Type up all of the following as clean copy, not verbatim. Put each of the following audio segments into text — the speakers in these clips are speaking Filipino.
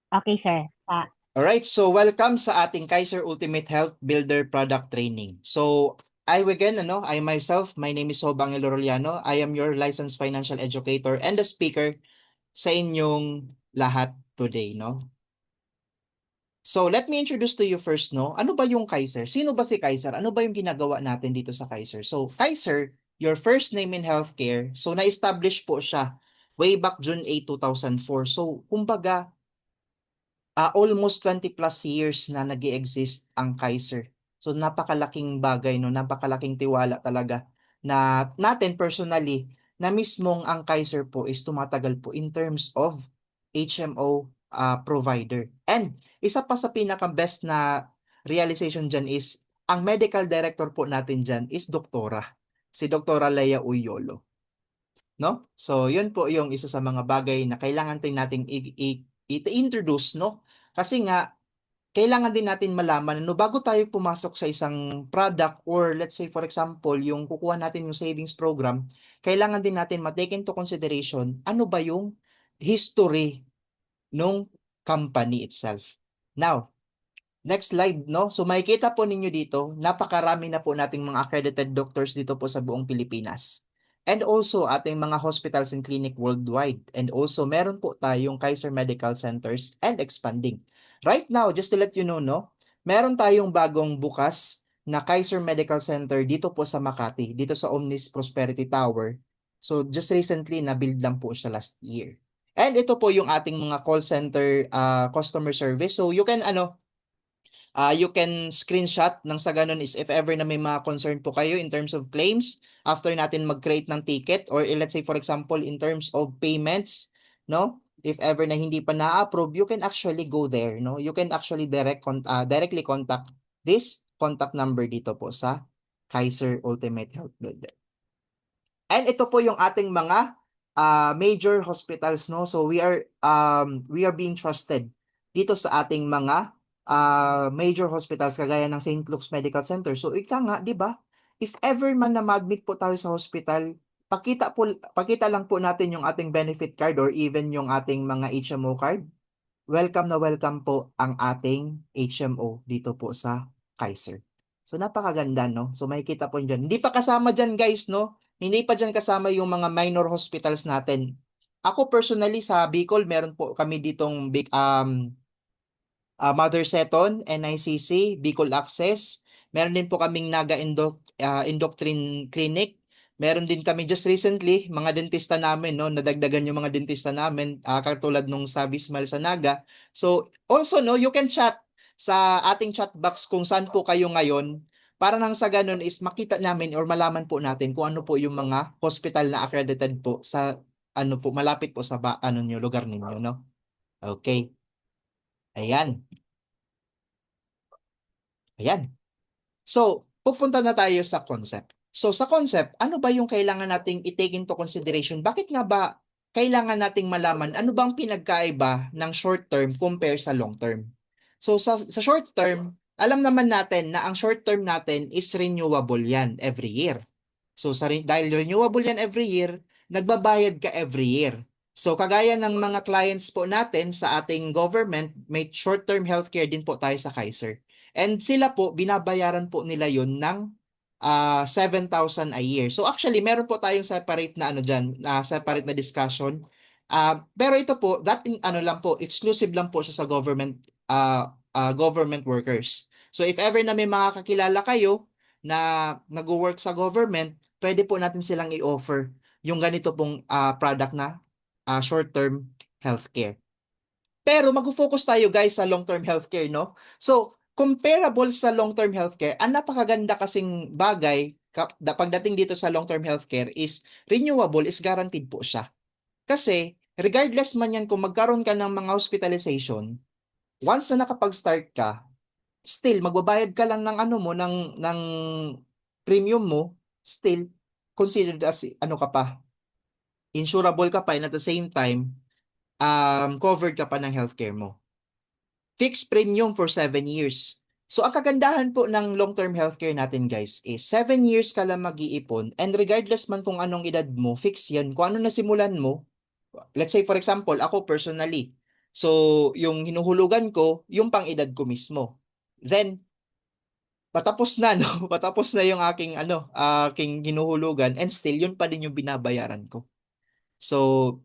Okay, sir. Alright, so welcome sa ating Kaiser Ultimate Health Builder Product Training. So, I myself, my name is Sobang Eloroliano. I am your licensed financial educator and the speaker sa inyong lahat today, no? So, let me introduce to you first, no? Ano ba yung Kaiser? Sino ba si Kaiser? Ano ba yung ginagawa natin dito sa Kaiser? So, Kaiser, your first name in healthcare. So, na-establish po siya way back June 8, 2004. So, kumbaga, almost 20 plus years na nag exist ang Kaiser. So napakalaking bagay, no? Napakalaking tiwala talaga na natin personally na mismong ang Kaiser po is tumatagal po in terms of HMO provider. And isa pa sa pinaka-best na realization dyan is ang medical director po natin dyan is doktora. Si Doktora Leia Uyolo. No? So, yun po yung isa sa mga bagay na kailangan din nating i-introduce, no? Kasi nga, kailangan din natin malaman, no, bago tayo pumasok sa isang product or let's say for example, yung kukuha natin yung savings program, kailangan din natin ma-take into consideration ano ba yung history nung company itself. Now, next slide, no? So makikita po ninyo dito, napakarami na po nating mga accredited doctors dito po sa buong Pilipinas. And also ating mga hospitals and clinic worldwide. And also meron po tayong Kaiser Medical Centers and expanding. Right now, just to let you know, no? Meron tayong bagong bukas na Kaiser Medical Center dito po sa Makati, dito sa Omnis Prosperity Tower. So just recently na-build lang po siya last year. And ito po yung ating mga call center customer service. So you can screenshot ng sa ganun is if ever na may mga concern po kayo in terms of claims after natin mag-create ng ticket or let's say for example in terms of payments, no? If ever na hindi pa na-approve, you can actually go there, no? You can actually directly contact this contact number dito po sa Kaiser Ultimate Health Builder. And ito po yung ating mga major hospitals, no? So we are being trusted dito sa ating mga major hospitals kagaya ng St. Luke's Medical Center. So ika nga, 'di ba? If ever man na mag-admit po tayo sa hospital, pakita lang po natin yung ating benefit card or even yung ating mga HMO card. Welcome na welcome po ang ating HMO dito po sa Kaiser. So napakaganda, no? So makikita po dyan. Hindi pa kasama dyan guys, no? Hindi pa dyan kasama yung mga minor hospitals natin. Ako personally sa Bicol, meron po kami ditong big Mother Seton, NICC, Bicol Access. Meron din po kaming Naga Indoctrine Clinic. Meron din kami just recently, mga dentista namin, no, nadagdagan yung mga dentista namin, katulad nung sa Bismal sa Naga. So, also, no, you can chat sa ating chat box kung saan po kayo ngayon para nang sa ganun is makita namin or malaman po natin kung ano po yung mga hospital na accredited po sa ano po malapit po sa ano niyo lugar ninyo, no? Okay. Ayan. Ayan. So, pupunta na tayo sa concept. So, sa concept, ano ba yung kailangan nating i-take into consideration? Bakit nga ba kailangan nating malaman ano bang pinagkaiba ng short term compare sa long term? So, sa short term, alam naman natin na ang short term natin is renewable yan every year. So, dahil renewable yan every year, nagbabayad ka every year. So, kagaya ng mga clients po natin sa ating government, may short-term healthcare din po tayo sa Kaiser. And sila po, binabayaran po nila yun ng 7,000 a year. So actually, meron po tayong separate na ano dyan, separate na discussion. Pero ito po, ano lang po, exclusive lang po siya sa government workers. So if ever na may mga kakilala kayo na nag-work sa government, pwede po natin silang i-offer yung ganito pong product na short-term healthcare. Pero mag-focus tayo guys sa long-term healthcare, no? So, comparable sa long-term healthcare, ang napakaganda kasing bagay pagdating dito sa long-term healthcare is renewable is guaranteed po siya. Kasi regardless man yan kung magkaroon ka ng mga hospitalization, once na nakapag-start ka, still magbabayad ka lang ng ano mo ng premium mo, still considered as ano ka pa, insurable ka pa and at the same time covered ka pa ng healthcare mo. Fixed premium for 7 years. So, ang kagandahan po ng long-term healthcare natin guys is 7 years ka lang mag-iipon and regardless man kung anong edad mo, fix yan. Kung ano nasimulan mo, let's say for example, ako personally, So, yung hinuhulugan ko, yung pang-edad ko mismo. Then, patapos na, no? Patapos na yung aking hinuhulugan and still, yun pa din yung binabayaran ko. So,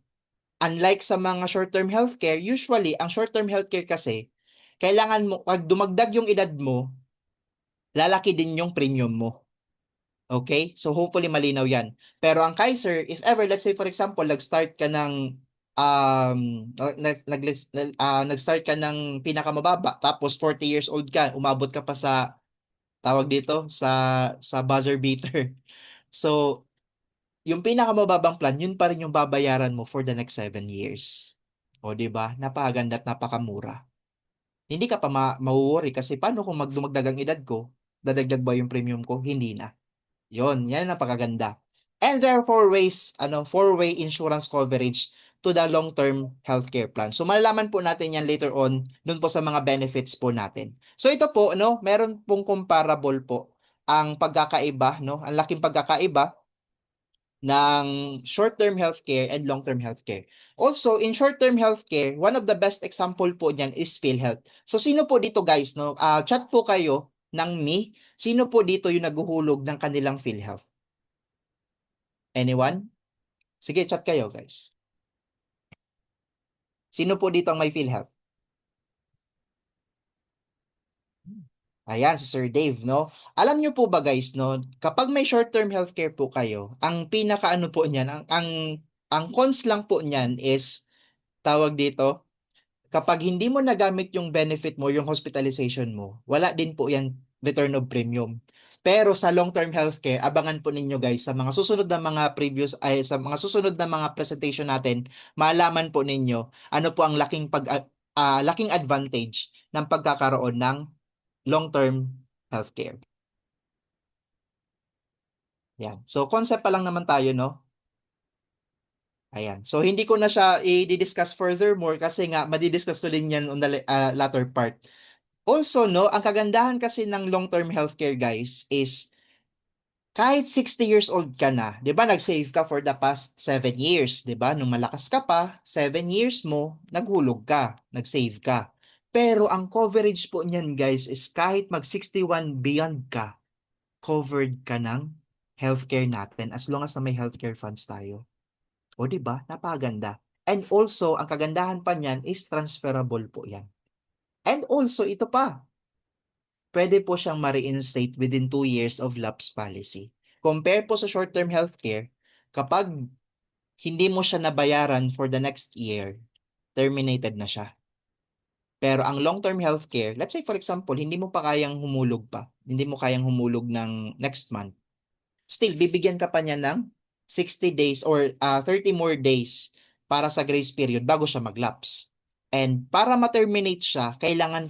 unlike sa mga short-term healthcare, usually, ang short-term healthcare kasi, kailangan mo, pag dumagdag yung edad mo, lalaki din yung premium mo. Okay? So hopefully malinaw 'yan. Pero ang Kaiser, if ever let's say for example, nag-start ka ng nag-start ka ng pinakamababa tapos 40 years old ka, umabot ka pa sa tawag dito sa buzzer beater. So, yung pinakamababang plan, yun pa rin yung babayaran mo for the next 7 years. O 'di ba? Napakaganda at napakamura. Hindi ka pa mawo-worry kasi paano kung magdumagdag ang edad ko? Dadagdag ba yung premium ko? Hindi na. Yan ang napakaganda. And there are four-way insurance coverage to the long-term healthcare plan. So malalaman po natin yan later on dun po sa mga benefits po natin. So ito po, meron pong comparable po ang pagkakaiba, ang laking pagkakaiba ng short-term healthcare and long-term healthcare. Also, in short-term healthcare, one of the best example po niyan is PhilHealth. So sino po dito guys, chat po kayo ng me. Sino po dito yung naghuhulog ng kanilang PhilHealth? Anyone? Sige, chat kayo, guys. Sino po dito ang may PhilHealth? Ayan, si Sir Dave, no? Alam niyo po ba guys, no, kapag may short-term healthcare po kayo, ang pinakaano po niyan, ang cons lang po niyan is tawag dito, kapag hindi mo nagamit yung benefit mo, yung hospitalization mo, wala din po yan return of premium. Pero sa long-term healthcare, abangan po ninyo guys sa mga susunod na mga sa mga susunod na mga presentation natin, malaman po ninyo ano po ang laking advantage ng pagkakaroon ng long-term healthcare. Yan. So concept pa lang naman tayo, no? Ayan. So hindi ko na siya i-discuss furthermore kasi nga madi-discuss ko din yan on the latter part. Also, no, ang kagandahan kasi ng long-term healthcare, guys, is kahit 60 years old ka na, 'di ba, nag-save ka for the past 7 years, 'di ba? Nung malakas ka pa, 7 years mo, naghulog ka, nag-save ka. Pero ang coverage po niyan, guys, is kahit mag-61 beyond ka, covered ka ng healthcare natin as long as na may healthcare funds tayo. O 'di ba? Napakaganda. And also, ang kagandahan pa niyan is transferable po 'yan. And also, ito pa, pwede po siyang ma-reinstate within 2 years of lapse policy. Compare po sa short-term healthcare, kapag hindi mo siya nabayaran for the next year, terminated na siya. Pero ang long-term healthcare, let's say for example, hindi mo pa kayang humulog pa, hindi mo kayang humulog ng next month, still, bibigyan ka pa niya ng 60 days or 30 more days para sa grace period bago siya mag-lapse. And para ma-terminate siya, kailangan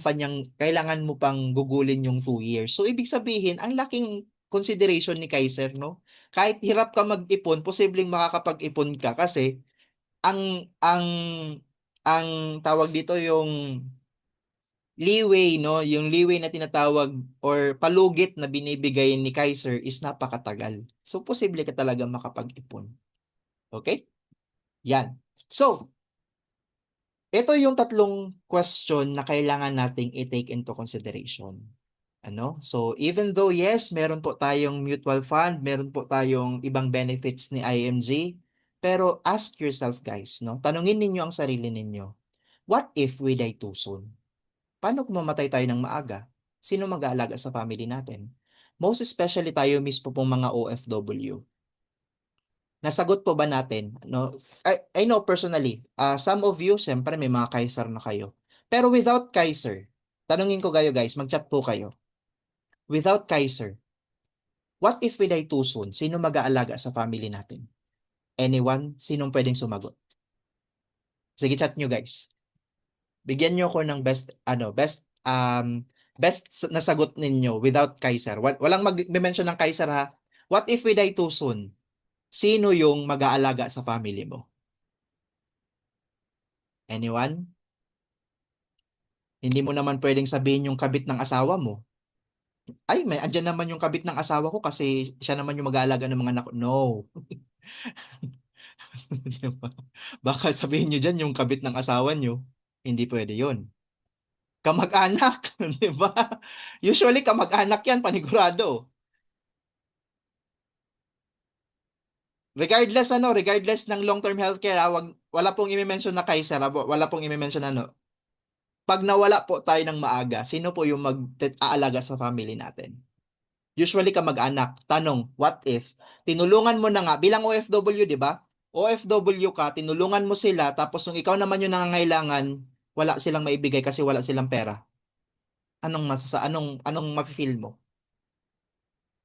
mo pang gugulin yung 2 years. So, ibig sabihin, ang laking consideration ni Kaiser, no? Kahit hirap ka mag-ipon, posibleng makakapag-ipon ka kasi ang ang ang tawag dito yung leeway, no? Yung leeway na tinatawag or palugit na binibigay ni Kaiser is napakatagal. So, posible ka talaga makapag-ipon. Okay? Yan. So, ito yung tatlong question na kailangan nating i-take into consideration. So, even though yes, meron po tayong mutual fund, meron po tayong ibang benefits ni IMG, pero ask yourself guys, no? Tanungin ninyo ang sarili ninyo. What if we die too soon? Paano kung mamatay tayo ng maaga? Sino mag-aalaga sa family natin? Most especially tayo mismo pong mga OFW. Nasagot po ba natin? No? I know personally, some of you, siyempre may mga Kaiser na kayo. Pero without Kaiser, tanungin ko kayo guys, mag-chat po kayo. Without Kaiser, what if we die too soon? Sino mag-aalaga sa family natin? Anyone? Sinong pwedeng sumagot? Sige, chat nyo guys. Bigyan niyo ako ng best na sagot ninyo without Kaiser. Walang mag-mention ng Kaiser ha. What if we die too soon? Sino yung mag-aalaga sa family mo? Anyone? Hindi mo naman pwedeng sabihin yung kabit ng asawa mo. Ay, andyan naman yung kabit ng asawa ko kasi siya naman yung mag-aalaga ng mga anak ko. No. Baka sabihin nyo dyan yung kabit ng asawa nyo. Hindi pwede yun. Kamag-anak, di ba? Usually, kamag-anak yan, panigurado. Regardless ng long-term healthcare, wala pong i-mention na Kaiser, wala pong i-mention ano. Pag nawala po tayo ng maaga, sino po yung mag-aalaga sa family natin? Usually kamag-anak. Tanong, what if? Tinulungan mo na nga, bilang OFW, di ba? OFW ka, tinulungan mo sila, tapos nung ikaw naman yung nangangailangan, wala silang maibigay kasi wala silang pera. Anong mafe-feel mo?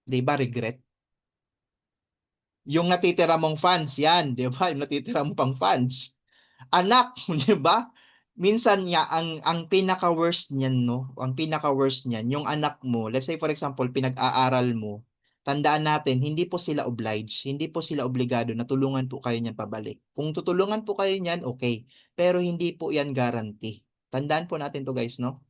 Di ba regret? Yung natitira mong funds, yan, di ba? Yung natitira mo pang funds. Anak, di ba? Minsan nga ang pinaka-worst niyan, no? Ang pinaka-worst niyan, yung anak mo, let's say for example, pinag-aaral mo. Tandaan natin, hindi po sila obliged, hindi po sila obligado na tulungan po kayo niyan pabalik. Kung tutulungan po kayo niyan, okay. Pero hindi po yan guarantee. Tandaan po natin to guys, no?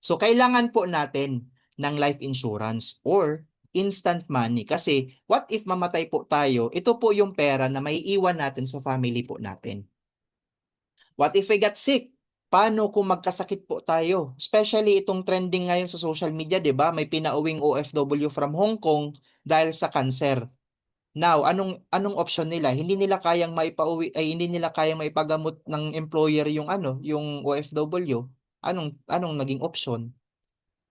So kailangan po natin ng life insurance or instant money kasi what if mamatay po tayo, ito po yung pera na maiiwan natin sa family po natin. What if we get sick? Paano kung magkasakit po tayo? Especially itong trending ngayon sa social media, 'di ba? May pinauwing OFW from Hong Kong dahil sa cancer. Now, anong option nila? Hindi nila kayang maipauwi ay hindi nila kayang maipagamot ng employer yung OFW. Anong naging option?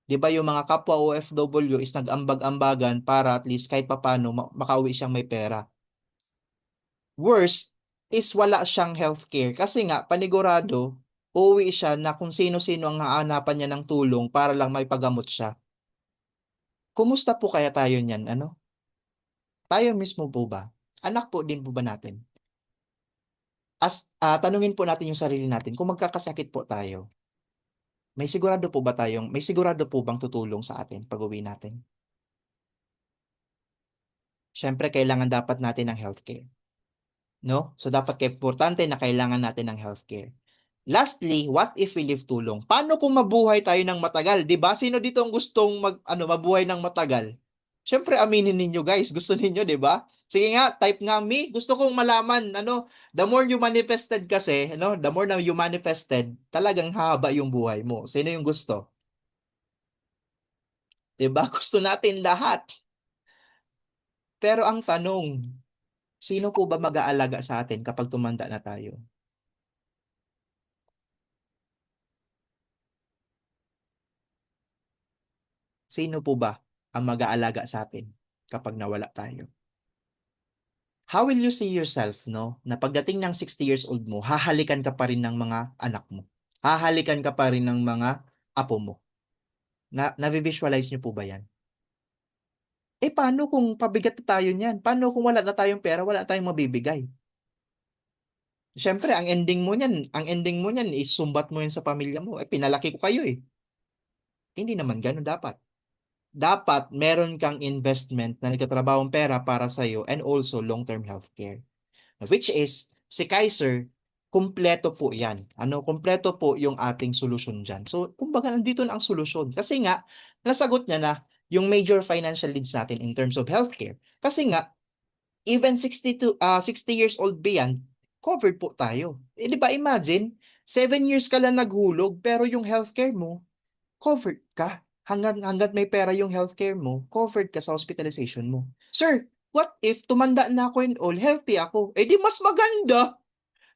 'Di ba yung mga kapwa OFW is nag-ambag-ambagan para at least kahit papaano makauwi siyang may pera. Worst is wala siyang healthcare kasi nga panigurado uuwi siya na kung sino-sino ang haanapan niya ng tulong para lang maipagamot siya. Kumusta po kaya tayo niyan, ano? Tayo mismo po ba? Anak po din po ba natin? Tanungin po natin yung sarili natin kung magkakasakit po tayo. May sigurado po bang tutulong sa atin pag-uwi natin? Siyempre, kailangan dapat natin ng healthcare. No? So dapat importante na kailangan natin ng healthcare. Lastly, what if we live too long? Paano kung mabuhay tayo ng matagal? 'Di ba? Sino dito ang gustong mabuhay ng matagal? Siyempre aminin ninyo guys, gusto ninyo, 'di ba? Sige nga, type nga me. Gusto kong malaman, the more you manifested kasi, the more na you manifested, talagang haba yung buhay mo. Sino yung gusto? 'Di ba? Gusto natin lahat. Pero ang tanong, sino po ba mag-aalaga sa atin kapag tumanda na tayo? Sino po ba ang mag-aalaga sa atin kapag nawala tayo? How will you see yourself, no? Na pagdating ng 60 years old mo, hahalikan ka pa rin ng mga anak mo. Hahalikan ka pa rin ng mga apo mo. Na-visualize niyo po ba yan? Paano kung pabigat na tayo niyan? Paano kung wala na tayong pera, wala na tayong mabibigay? Siyempre, ang ending mo niyan is sumbat mo yan sa pamilya mo. Pinalaki ko kayo eh. Hindi naman ganun dapat. Dapat meron kang investment na nagtatrabahong pera para sa'yo and also long-term healthcare. Which is, si Kaiser, kumpleto po yan. Kumpleto po yung ating solusyon dyan. So, kumbaga, nandito na ang solusyon. Kasi nga, nasagot niya na yung major financial needs natin in terms of healthcare. Kasi nga, even 60 years old ba yan, covered po tayo. Di ba, imagine, 7 years ka lang naghulog, pero yung healthcare mo, covered ka. Hanggat may pera yung healthcare mo, covered ka sa hospitalization mo. Sir, what if tumanda na ako and all, healthy ako? Di mas maganda.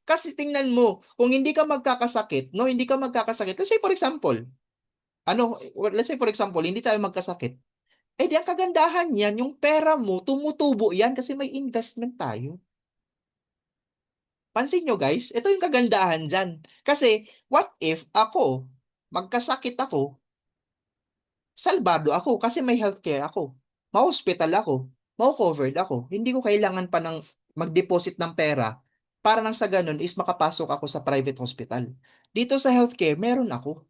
Kasi tingnan mo, kung hindi ka magkakasakit, no, hindi ka magkakasakit. Let's say for example, hindi tayo magkasakit. Di ang kagandahan yan, yung pera mo, tumutubo yan kasi may investment tayo. Pansin nyo guys, ito yung kagandahan dyan. Kasi, what if ako, magkasakit ako, salbado ako kasi may healthcare ako. Ma-hospital ako. Ma-covered ako. Hindi ko kailangan pa ng mag-deposit ng pera para nang sa ganun is makapasok ako sa private hospital. Dito sa healthcare, meron ako.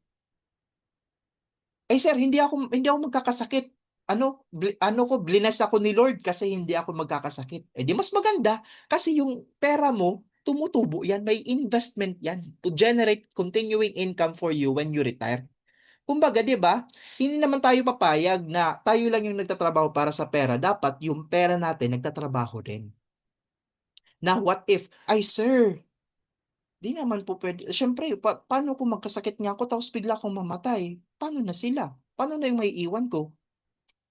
Sir, hindi ako magkakasakit. Blines ako ni Lord kasi hindi ako magkakasakit. Di mas maganda kasi yung pera mo, tumutubo yan. May investment yan to generate continuing income for you when you retire. Kumbaga, 'di ba? Hindi naman tayo papayag na tayo lang yung nagtatrabaho para sa pera. Dapat yung pera natin nagtatrabaho din. Na what if, ay sir, Di naman po puwede siyempre paano kung magkasakit nga ako tapos bigla akong mamatay, paano na sila? Paano na yung maiiwan ko?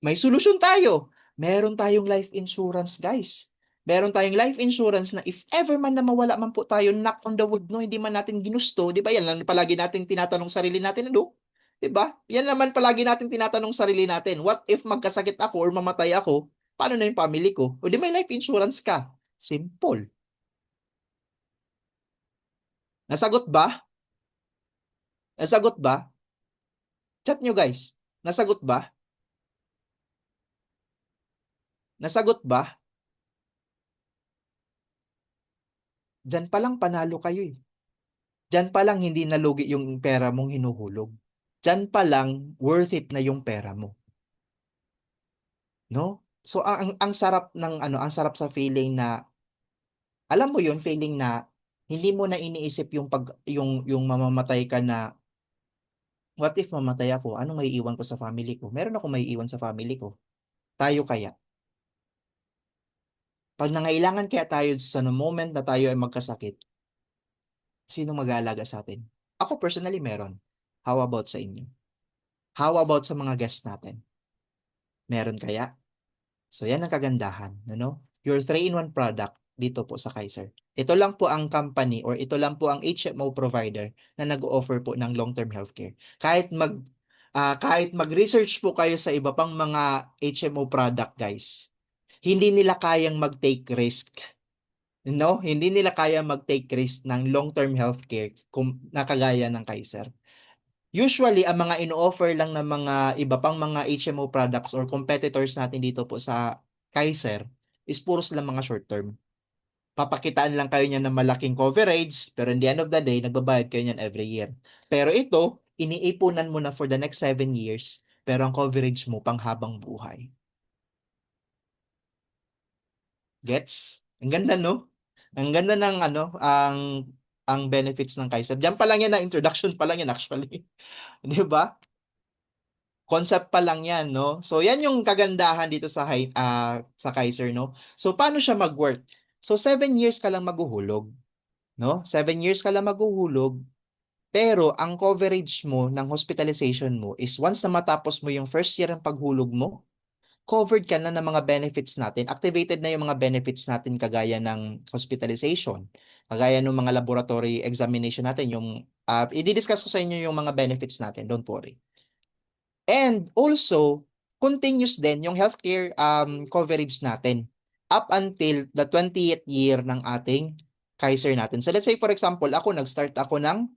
May solusyon tayo. Meron tayong life insurance, guys. Meron tayong life insurance na if ever man na mawala man po tayo, knock on the wood, no, hindi man natin ginusto, 'di ba? Yan lang palagi nating tinatanong sarili natin, ano? 'Di ba? Yan naman palagi nating tinatanong sarili natin. What if magkasakit ako or mamatay ako? Paano na yung family ko? O di may life insurance ka. Simple. Nasagot ba? Nasagot ba? Chat nyo, guys. Nasagot ba? Nasagot ba? Diyan pa lang panalo kayo eh. Diyan pa lang hindi nalugi yung pera mong hinuhulog. Diyan pa lang worth it na yung pera mo, 'no? So ang sarap ng ano, ang sarap sa feeling na alam mo yun, feeling na hindi mo na iniisip yung yung mamamatay ka na, "What if mamatay ako, anong maiiwan ko sa family ko?" Meron akong maiiwan sa family ko. Tayo kaya? 'Pag nangailangan kaya tayo sa moment na tayo ay magkasakit, sinong mag-aalaga sa'tin? Ako personally meron. How about sa inyo? How about sa mga guests natin? Meron kaya? So yan ang kagandahan, ano? Your 3-in-1 product dito po sa Kaiser. Ito lang po ang company or ito lang po ang HMO provider na nag-o-offer po ng long-term healthcare. Kahit mag-research po kayo sa iba pang mga HMO product, guys, hindi nila kayang mag-take risk. No? Hindi nila kaya mag-take risk ng long-term healthcare kung nakagaya ng Kaiser. Usually, ang mga ino-offer lang ng mga iba pang mga HMO products or competitors natin dito po sa Kaiser is puros lang mga short term. Papakitaan lang kayo niyan ng malaking coverage, pero in the end of the day, nagbabayad kayo niyan every year. Pero ito, iniipunan mo na for the next 7 years, pero ang coverage mo pang habang buhay. Gets? Ang ganda, no? Ang ganda ng ano, ang benefits ng Kaiser. Diyan pa lang yan, na introduction pa lang yan actually. 'Di ba? Concept pa lang 'yan 'no. So 'yan yung kagandahan dito sa Kaiser 'no. So paano siya mag-work? So 7 years ka lang maghuhulog 'no, 7 years ka lang maghuhulog, pero ang coverage mo ng hospitalization mo is once na matapos mo yung first year ng paghulog mo, covered ka na ng mga benefits natin, activated na yung mga benefits natin kagaya ng hospitalization, kagaya ng mga laboratory examination natin, yung, idi-discuss ko sa inyo yung mga benefits natin, don't worry. And also, continuous din yung healthcare coverage natin up until the 20th year ng ating Kaiser natin. So let's say for example, nag-start ako ng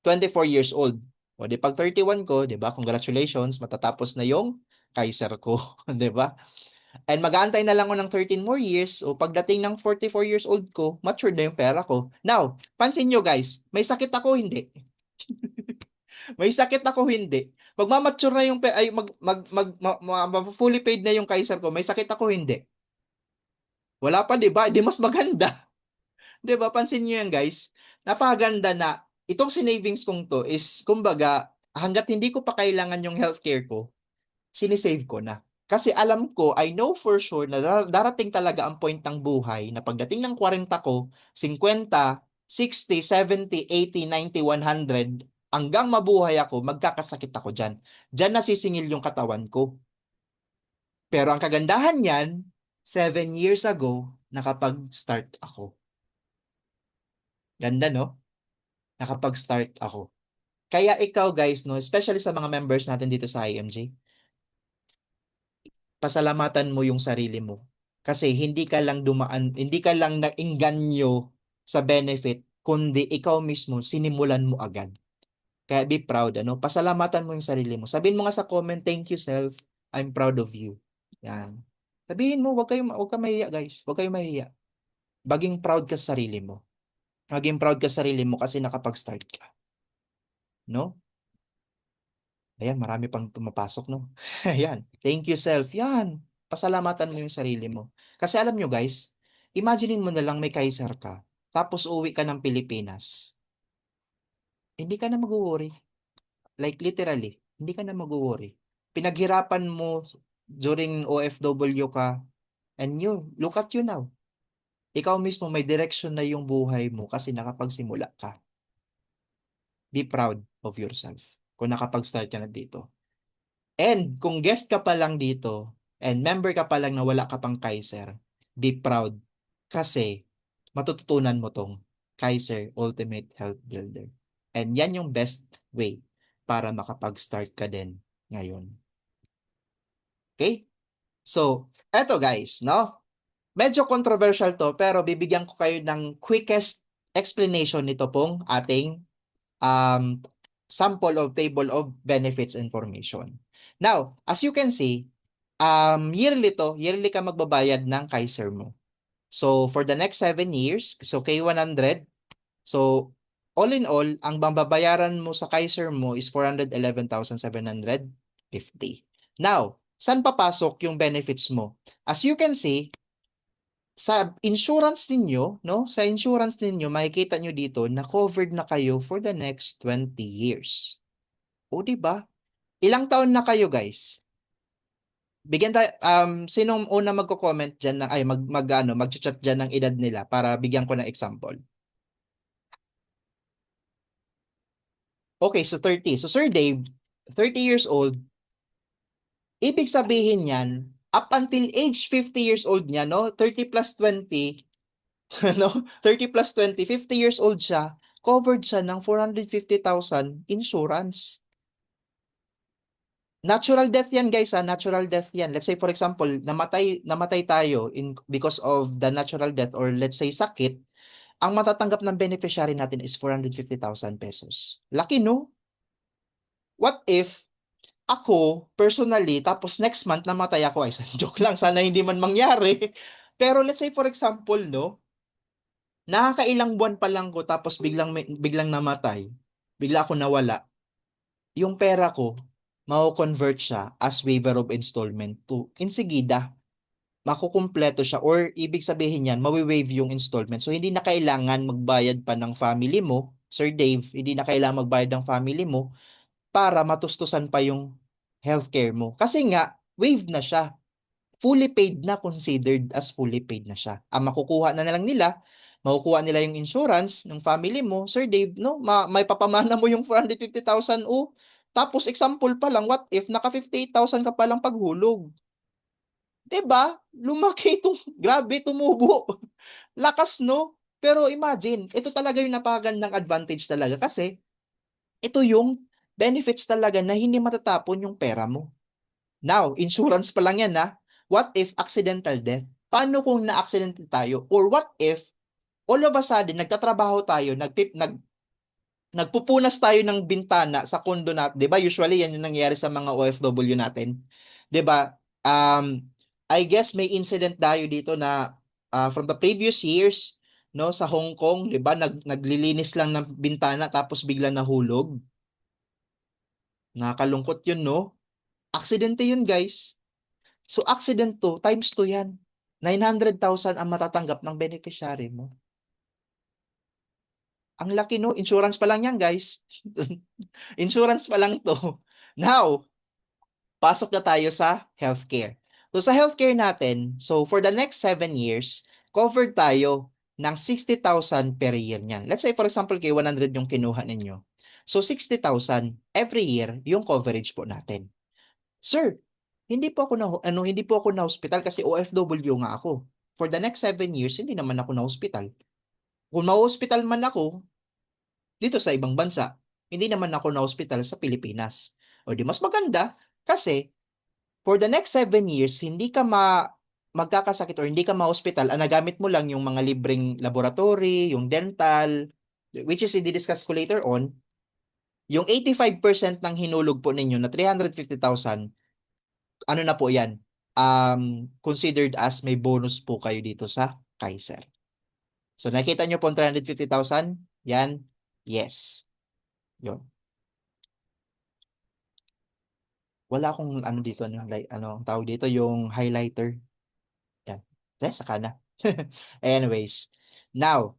24 years old. O di pag 31 ko, di ba, congratulations, matatapos na yung Kaiser ko, di ba? And mag-aantay na lang ako ng 13 more years o pagdating ng 44 years old ko, matured na yung pera ko. Now, pansin nyo guys, may sakit ako, hindi. May sakit ako, hindi. Magma-mature na yung ay fully paid na yung Kaiser ko. May sakit ako, hindi. Wala pa, 'di ba? 'Di mas maganda. 'Di ba? Pansin niyo 'yan, guys. Napakaganda na itong sinavings kong 'to is kumbaga hangga't hindi ko pa kailangan yung healthcare ko, sinisave ko na. Kasi alam ko, I know for sure na darating talaga ang point ng buhay na pagdating ng 40 ko, 50, 60, 70, 80, 90, 100, hanggang mabuhay ako, magkakasakit ako dyan. Dyan nasisingil yung katawan ko. Pero ang kagandahan niyan, 7 years ago, nakapag-start ako. Ganda, no? Nakapag-start ako. Kaya ikaw guys, no, especially sa mga members natin dito sa IMG, pasalamatan mo yung sarili mo. Kasi hindi ka lang naingganyo sa benefit, kundi ikaw mismo sinimulan mo agad. Kaya be proud, ano? Pasalamatan mo yung sarili mo. Sabihin mo nga sa comment, thank you self, I'm proud of you. Yan. Sabihin mo, wag kang mahiya guys. Wag kayong mahiya. Maging proud ka sa sarili mo. Maging proud ka sa sarili mo kasi nakapag-start ka. No? Ayan, marami pang pumapasok, no? Ayan, thank you self. Yan, pasalamatan mo yung sarili mo. Kasi alam nyo guys, imaginein mo na lang may Kaiser ka, tapos uwi ka ng Pilipinas. Hindi ka na mag-worry. Like literally, hindi ka na mag-worry. Pinaghirapan mo during OFW ka, and you, look at you now. ikaw mismo may direksyon na yung buhay mo kasi nakapagsimula ka. Be proud of yourself kung nakapag-start ka na dito. And kung guest ka pa lang dito and member ka pa lang na wala ka pang Kaiser, be proud kasi matututunan mo tong Kaiser Ultimate Health Builder. And yan yung best way para makapag-start ka din ngayon. Okay? So, eto guys, no? Medyo controversial to pero bibigyan ko kayo ng quickest explanation nito pong ating um, sample of table of benefits information. Now, as you can see, yearly ka magbabayad ng Kaiser mo. So, for the next 7 years, so K100, so all in all, ang babayaran mo sa Kaiser mo is 411,750. Now, saan papasok yung benefits mo? As you can see, sa insurance ninyo, no? Sa insurance ninyo, makikita nyo dito na covered na kayo for the next 20 years. O, di ba? Ilang taon na kayo, guys? Bigyan tayo, sinong una magko-comment diyan na ay mag-chat diyan ng edad nila para bigyan ko ng example. Okay, so 30. So Sir Dave, 30 years old, ibig sabihin niyan, up until age 50 years old niya, no? 30 plus 20, no? 30 plus 20, 50 years old siya, covered siya ng 450,000 insurance. Natural death yan guys, natural death yan. Let's say for example, namatay tayo because of the natural death or let's say sakit, ang matatanggap ng beneficiary natin is 450,000 pesos. Laki no? What if ako personally tapos next month namatay ako, ay joke lang, sana hindi man mangyari. Pero let's say for example, no, nakakailang buwan pa lang ko tapos biglang namatay, bigla ako nawala, yung pera ko mako-convert siya as waiver of installment to insigida. Makukumpleto siya or ibig sabihin niyan, mawi-waive yung installment. So hindi na kailangan magbayad pa ng family mo, Sir Dave, hindi na kailangan magbayad ng family mo para matustusan pa yung healthcare mo. Kasi nga, waive na siya. Fully paid na, considered as fully paid na siya. Ang makukuha na lang nila, makukuha nila yung insurance ng family mo, Sir Dave, no? May papamana mo yung 450,000 o tapos example pa lang, what if naka 58,000 ka pa lang paghulog? 'Di ba? Lumaki itong grabe tumubo. Lakas no? Pero imagine, ito talaga yung napakagandang advantage talaga kasi ito yung benefits talaga na hindi matatapon yung pera mo. Now, insurance pa lang yan ha. What if accidental death? Paano kung na-accidental tayo? Or what if all of a sudden nagtatrabaho tayo, nagpupunas tayo ng bintana sa kondo natin, 'di ba? Usually yan yung nangyayari sa mga OFW natin. 'Di ba? I guess may incident tayo dito na from the previous years, no, sa Hong Kong, 'di ba? Naglilinis lang ng bintana tapos bigla nahulog. Nakakalungkot 'yun, no? Aksidente 'yun, guys. So accident to, times 2 'yan. 900,000 ang matatanggap ng beneficiary mo. Ang laki no, insurance pa lang 'yan, guys. Insurance pa lang 'to. Now, pasok na tayo sa healthcare. So sa healthcare natin, so for the next 7 years, covered tayo ng 60,000 per year niyan. Let's say for example, kay 100 yung kinuha ninyo. So 60,000 every year yung coverage po natin. Sir, hindi po ako na hospital kasi OFW nga ako. For the next 7 years, hindi naman ako na hospital. Kung ma-hospital man ako dito sa ibang bansa, hindi naman ako na hospital sa Pilipinas. O di mas maganda kasi for the next 7 years, hindi ka magkakasakit or hindi ka ma-hospital, ang nagamit mo lang yung mga libreng laboratory, yung dental, which is i-discuss ko later on, yung 85% ng hinulog po ninyo na 350,000, ano na po yan? Considered as may bonus po kayo dito sa Kaiser. So nakita nyo po 350,000? Yan? Yes. Yun. Wala akong ano dito, ang tawag dito, yung highlighter. Yan. Saka na. Anyways, now,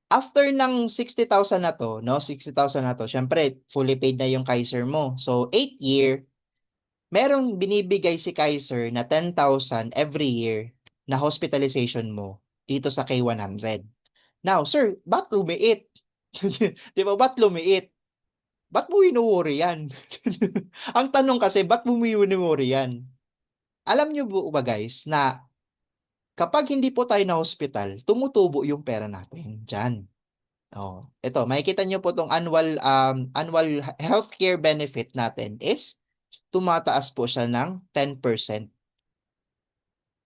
after ng 60,000 na to, no, 60,000 na to, syempre, fully paid na yung Kaiser mo. So, 8 year, merong binibigay si Kaiser na 10,000 every year na hospitalization mo dito sa K100. Now, sir, ba't lumiit? 'Di ba, ba't lumiit? Ba't mo wino-worry yan? Ang tanong kasi, ba't mo wino-worry yan? Alam niyo po ba guys na kapag hindi po tayo na-hospital, tumutubo yung pera natin diyan. Oh, ito makikita niyo po 'tong annual healthcare benefit natin is tumataas po siya ng 10%.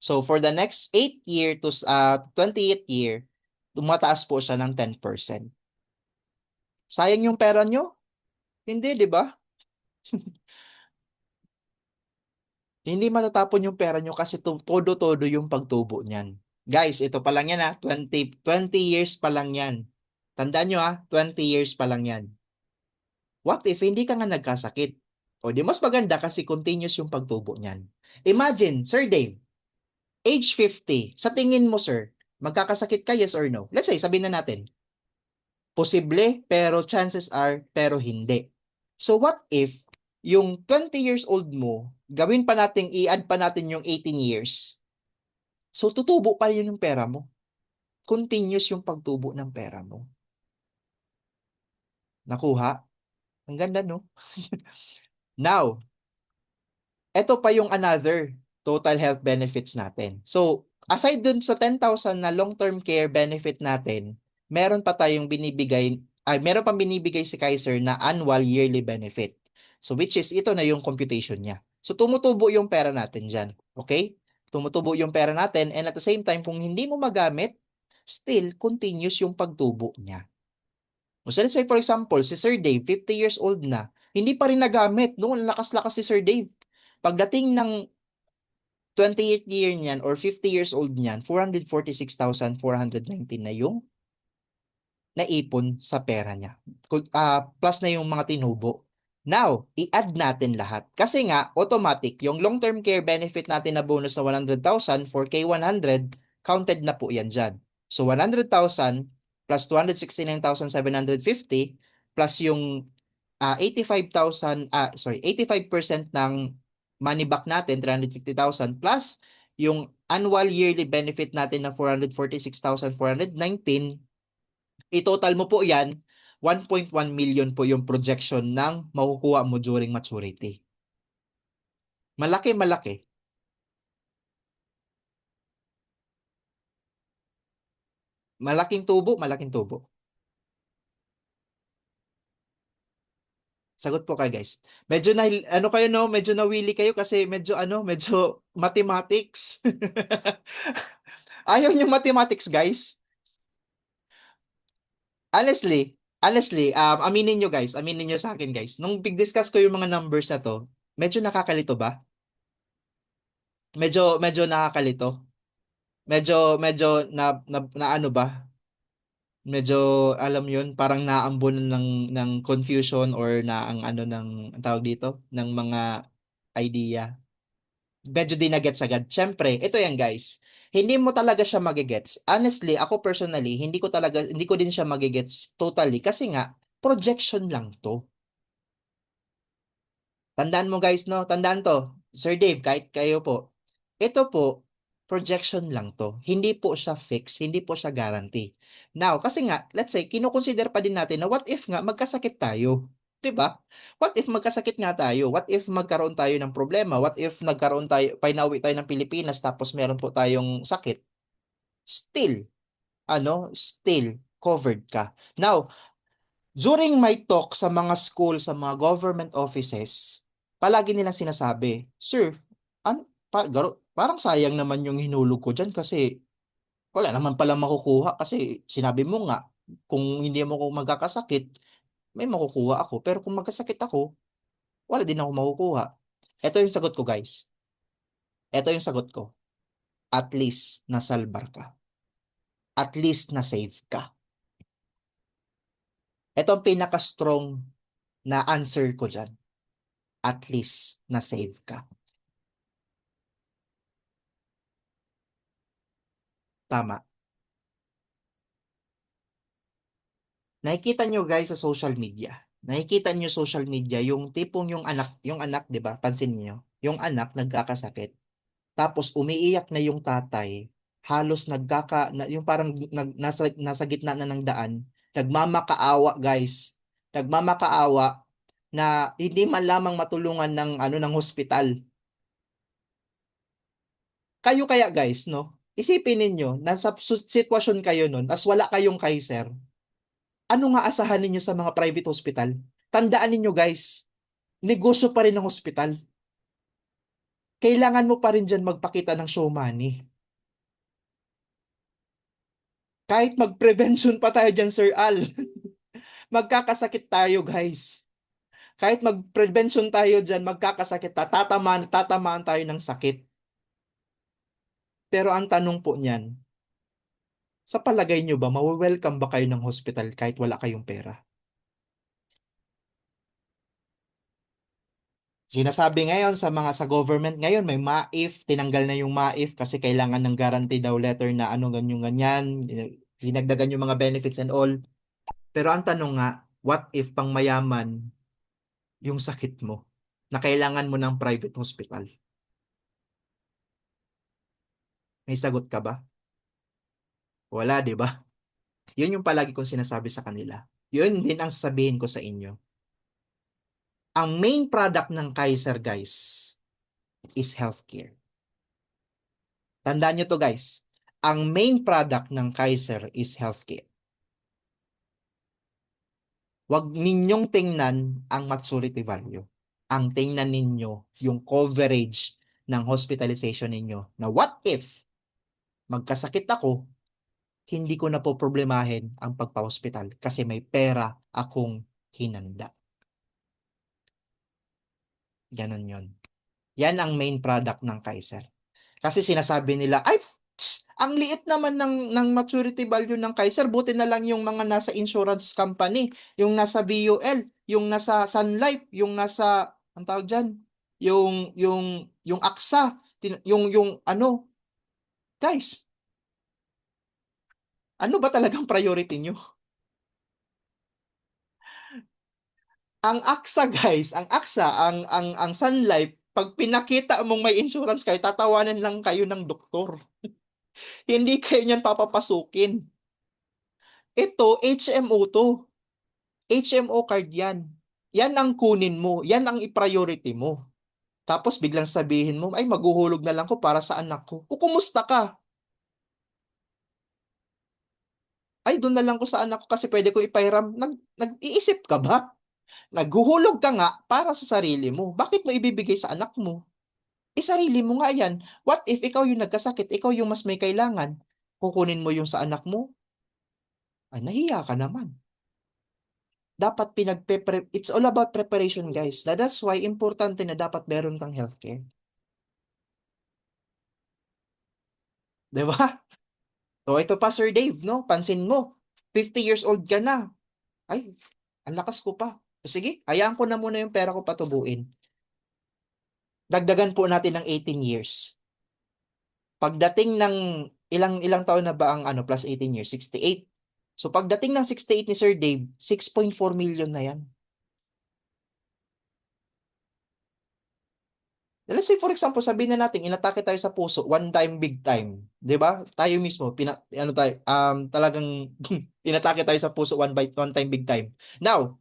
So for the next 8 year to 28th year, tumataas po siya ng 10%. Sayang yung pera nyo? Hindi, di ba? Hindi matatapon yung pera nyo kasi todo-todo yung pagtubo niyan. Guys, ito pa lang yan ha. 20 years pa lang yan. Tandaan nyo ha, 20 years pa lang yan. What if hindi ka nga nagkasakit? O di mas maganda kasi continuous yung pagtubo niyan. Imagine, Sir Dave, age 50, sa tingin mo sir, magkakasakit ka yes or no? Let's say, sabihin na natin, posible pero chances are pero hindi. So what if yung 20 years old mo, gawin pa natin, i-add pa natin yung 18 years. So tutubo pa rin yung pera mo. Continuous yung pagtubo ng pera mo. Nakuha? Ang ganda, no? Now, eto pa yung another total health benefits natin. So, aside dun sa 10,000 na long-term care benefit natin, meron pa tayong binibigay, meron pang binibigay si Kaiser na annual yearly benefit. So, which is, ito na yung computation niya. So, tumutubo yung pera natin dyan. Okay? Tumutubo yung pera natin and at the same time, kung hindi mo magamit, still continuous yung pagtubo niya. So, let's say for example, si Sir Dave, 50 years old na, hindi pa rin nagamit. Noon, lakas-lakas si Sir Dave. Pagdating ng 28th year niyan or 50 years old niyan, 446,419 na yung naipon sa pera niya. Plus na yung mga tinubo. Now, i-add natin lahat. Kasi nga, automatic, yung long-term care benefit natin na bonus na 100,000 for K100, counted na po yan dyan. So, 100,000 plus 269,750 plus yung 85% ng money back natin, 350,000 plus yung annual yearly benefit natin na 446,419, i-total mo po yan, 1.1 million po yung projection ng makukuha mo during maturity. Malaki, malaki. Malaking tubo, malaking tubo. Sagot po kayo guys. Medyo na ano kayo no, medyo nawili kayo kasi medyo mathematics. Ayaw niyo mathematics guys? Honestly, aminin niyo guys, aminin niyo sa akin guys. Nung big-discuss ko yung mga numbers na to, medyo nakakalito ba? Medyo nakakalito. Medyo na ano ba? Medyo alam yun, parang naambon ng confusion or na ang ano ng ang tawag dito, ng mga idea. Medyo di na-gets agad. Siyempre, ito yan guys. Hindi mo talaga siya magigets. Honestly, ako personally, hindi ko din siya magigets totally kasi nga, projection lang to. Tandaan mo guys, no? Tandaan to. Sir Dave, kahit kayo po. Ito po, projection lang to. Hindi po siya fix, hindi po siya guarantee. Now, kasi nga, let's say, kinukonsider pa din natin na what if nga magkasakit tayo? 'Di ba? What if magkasakit nga tayo? What if magkaroon tayo ng problema? What if nagkaroon tayo, pinauwi tayo ng Pilipinas tapos meron po tayong sakit? Still, still covered ka. Now, during my talk sa mga school, sa mga government offices, palagi nilang sinasabi, Sir, parang sayang naman yung hinulog ko dyan kasi wala naman pala makukuha kasi sinabi mo nga, kung hindi mo ko magkakasakit, may makukuha ako. Pero kung magkasakit ako, wala din ako makukuha. Ito yung sagot ko, guys. Ito yung sagot ko. At least nasalbar ka. At least na-save ka. Ito ang pinaka-strong na answer ko dyan. At least na-save ka. Tama. Nakikita nyo guys sa social media. Nakikita nyo social media yung tipong yung anak, 'di ba? Pansin niyo, yung anak nagkakasakit. Tapos umiiyak na yung tatay. halos yung parang nasa gitna na ng daan, nagmamakaawa guys. Nagmamakaawa na hindi man lamang matulungan ng ano ng hospital. Kayo kaya guys, no? Isipin ninyo, nasa sitwasyon kayo nun, as wala kayong Kaiser. Ano nga asahan ninyo sa mga private hospital? Tandaan ninyo guys, negosyo pa rin ng hospital. Kailangan mo pa rin dyan magpakita ng show money. Kahit mag-prevention pa tayo dyan, Sir Al. Magkakasakit tayo, guys. Kahit mag-prevention tayo dyan, magkakasakit tatamaan tayo ng sakit. Pero ang tanong po niyan, sa palagay nyo ba, mawe-welcome ba kayo ng hospital kahit wala kayong pera? Sinasabi ngayon sa government ngayon, may MAIF, tinanggal na yung MAIF kasi kailangan ng guarantee daw letter na ano ganyan ganyan, dinagdagan yung mga benefits and all. Pero ang tanong nga, what if pang mayaman yung sakit mo na kailangan mo ng private hospital? May sagot ka ba? Wala, 'di ba? Yun yung palagi kong sinasabi sa kanila. Yun din ang sasabihin ko sa inyo. Ang main product ng Kaiser, guys, is healthcare. Tandaan nyo to, guys. Ang main product ng Kaiser is healthcare. Huwag ninyong tingnan ang maturity value. Ang tingnan ninyo yung coverage ng hospitalization ninyo na what if magkasakit ako, hindi ko na po problemahin ang pagpa-hospital kasi may pera akong hinanda. Ganon yon. Yan ang main product ng Kaiser. Kasi sinasabi nila, ay, ang liit naman ng maturity value ng Kaiser, buti na lang yung mga nasa insurance company, yung nasa BUL, yung nasa Sun Life, yung nasa, ang tawag dyan, yung AXA, yung ano, guys, ano ba talagang priority nyo? Ang AXA guys, ang Sun Life, pag pinakita mong may insurance kayo, tatawanan lang kayo ng doktor. Hindi kayo niyan papapasukin. Ito, HMO to. HMO card yan. Yan ang kunin mo. Yan ang i-priority mo. Tapos biglang sabihin mo, ay maghuhulog na lang ko para sa anak ko. O kumusta ka? Ay doon na lang ko sa anak ko kasi pwede ko ipahiram. Nag-iisip ka ba? Naghuhulog ka nga para sa sarili mo. Bakit mo ibibigay sa anak mo? Sarili mo nga yan. What if ikaw yung nagkasakit, ikaw yung mas may kailangan? Kukunin mo yung sa anak mo? Ay, nahiya ka naman. Dapat it's all about preparation, guys. That's why importante na dapat meron kang healthcare. 'Di ba? So ito pa Sir Dave, no? Pansin mo, 50 years old ka na. Ay, ang lakas ko pa. So, sige, hayaan ko na muna yung pera ko patubuin. Dagdagan po natin ng 18 years. Pagdating ng ilang ilang taon na ba ang ano plus 18 years? 68. So pagdating ng 68 ni Sir Dave, 6.4 million na yan. Let's say for example, sabihin na natin inatake tayo sa puso, one time big time, 'di ba? Tayo mismo ano tayo talagang inatake tayo sa puso one time big time. Now,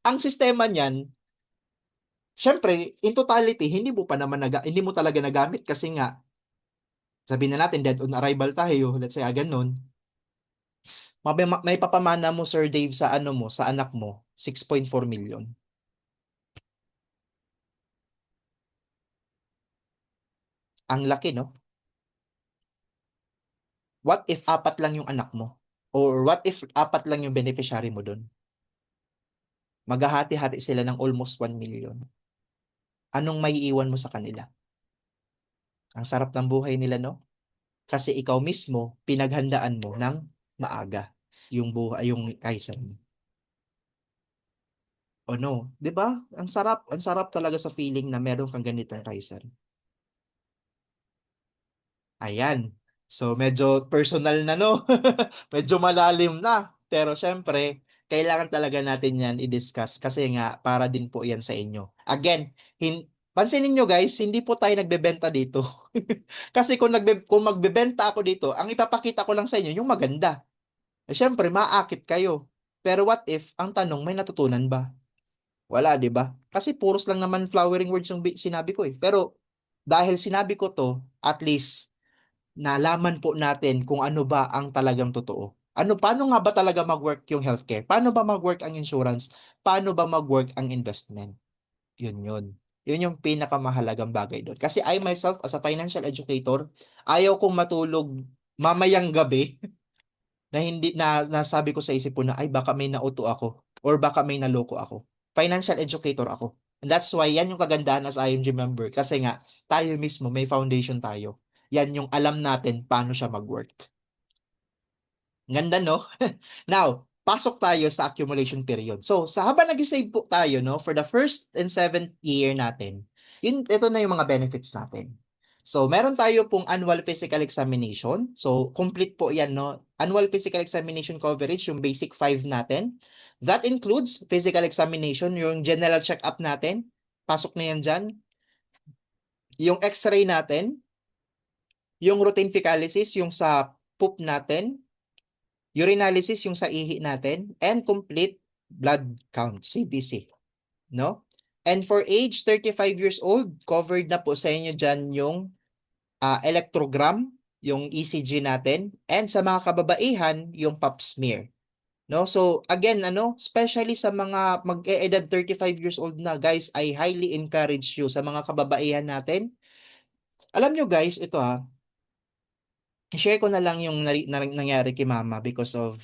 ang sistema niyan, syempre in totality hindi mo talaga nagamit kasi nga sabihin na natin dead on arrival tayo, let's say ganun. May papamana mo Sir Dave sa ano mo, sa anak mo, 6.4 million. Ang laki, no? What if apat lang yung anak mo? Or what if apat lang yung beneficiary mo doon? Maghahati-hati sila ng almost 1 million. Anong maiiwan mo sa kanila? Ang sarap ng buhay nila, no? Kasi ikaw mismo, pinaghandaan mo ng maaga yung Kaiser mo. O no, 'di ba? Ang sarap talaga sa feeling na meron kang ganitong Kaiser. Ayan. So medyo personal na no. Medyo malalim na. Pero syempre, kailangan talaga natin 'yan i-discuss kasi nga para din po 'yan sa inyo. Again, Pansinin niyo guys, hindi po tayo nagbebenta dito. Kasi kung magbebenta ako dito, ang ipapakita ko lang sa inyo yung maganda. Eh, syempre, maaakit kayo. Pero what if, ang tanong, may natutunan ba? Wala, 'di ba? Kasi puros lang naman flowering words yung sinabi ko eh. Pero dahil sinabi ko 'to, at least nalaman po natin kung ano ba ang talagang totoo. Paano nga ba talaga mag-work yung healthcare? Paano ba mag-work ang insurance? Paano ba mag-work ang investment? Yun yun. Yun yung pinakamahalagang bagay doon. Kasi I myself as a financial educator, ayaw kong matulog mamayang gabi na hindi nasabi ko sa isip ko na ay baka may nauto ako or baka may naloko ako. Financial educator ako. And that's why yan yung kagandahan as IMG member kasi nga tayo mismo may foundation tayo. Yan yung alam natin paano siya mag-work. Ganda, no? Now, pasok tayo sa accumulation period. So, sa habang nag-save po tayo, no, for the first and seventh year natin, ito na yung mga benefits natin. So, meron tayo pong annual physical examination. So, complete po yan, no? Annual physical examination coverage, yung basic 5 natin. That includes physical examination, yung general check-up natin. Pasok na yan dyan. Yung x-ray natin, yung routine fecalysis, yung sa poop natin, urinalysis yung sa ihi natin, and complete blood count, CBC, no? And for age 35 years old, covered na po sa inyo dyan yung electrogram, yung ECG natin, and sa mga kababaihan, yung pap smear. No? So, again, especially sa mga mag-e-edad 35 years old na, guys, I highly encourage you sa mga kababaihan natin. Alam nyo, guys, ito i-share ko na lang yung nangyari kay mama because of,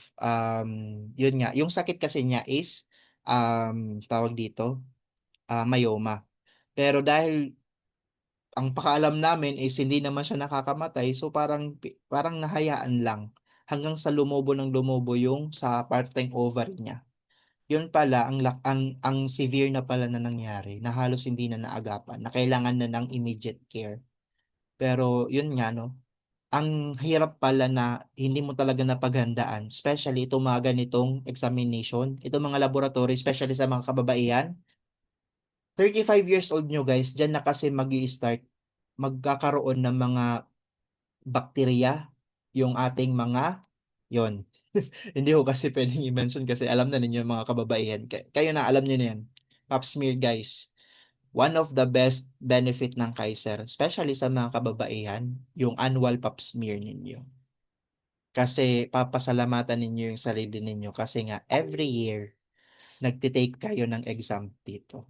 yun nga, yung sakit kasi niya is, tawag dito, myoma. Pero dahil ang pakaalam namin is hindi naman siya nakakamatay, so parang nahayaan lang hanggang sa lumobo yung sa parteng ovary niya. Yun pala, ang severe na pala na nangyari, na halos hindi na naagapan, na kailangan na ng immediate care. Pero yun nga, no, ang hirap pala na hindi mo talaga napaghandaan, especially itong mga ganitong examination, itong mga laboratory, especially sa mga kababaihan. 35 years old nyo guys, dyan na kasi start magkakaroon ng mga bakterya, yung ating mga, yon. Hindi ko kasi pwedeng i-mention kasi alam na ninyo yung mga kababaihan. Kayo na, alam nyo na yan. Pap smear guys. One of the best benefit ng Kaiser, especially sa mga kababaihan, yung annual pap smear ninyo. Kasi papasalamatan ninyo yung sarili ninyo kasi nga every year nagtitake kayo ng exam dito.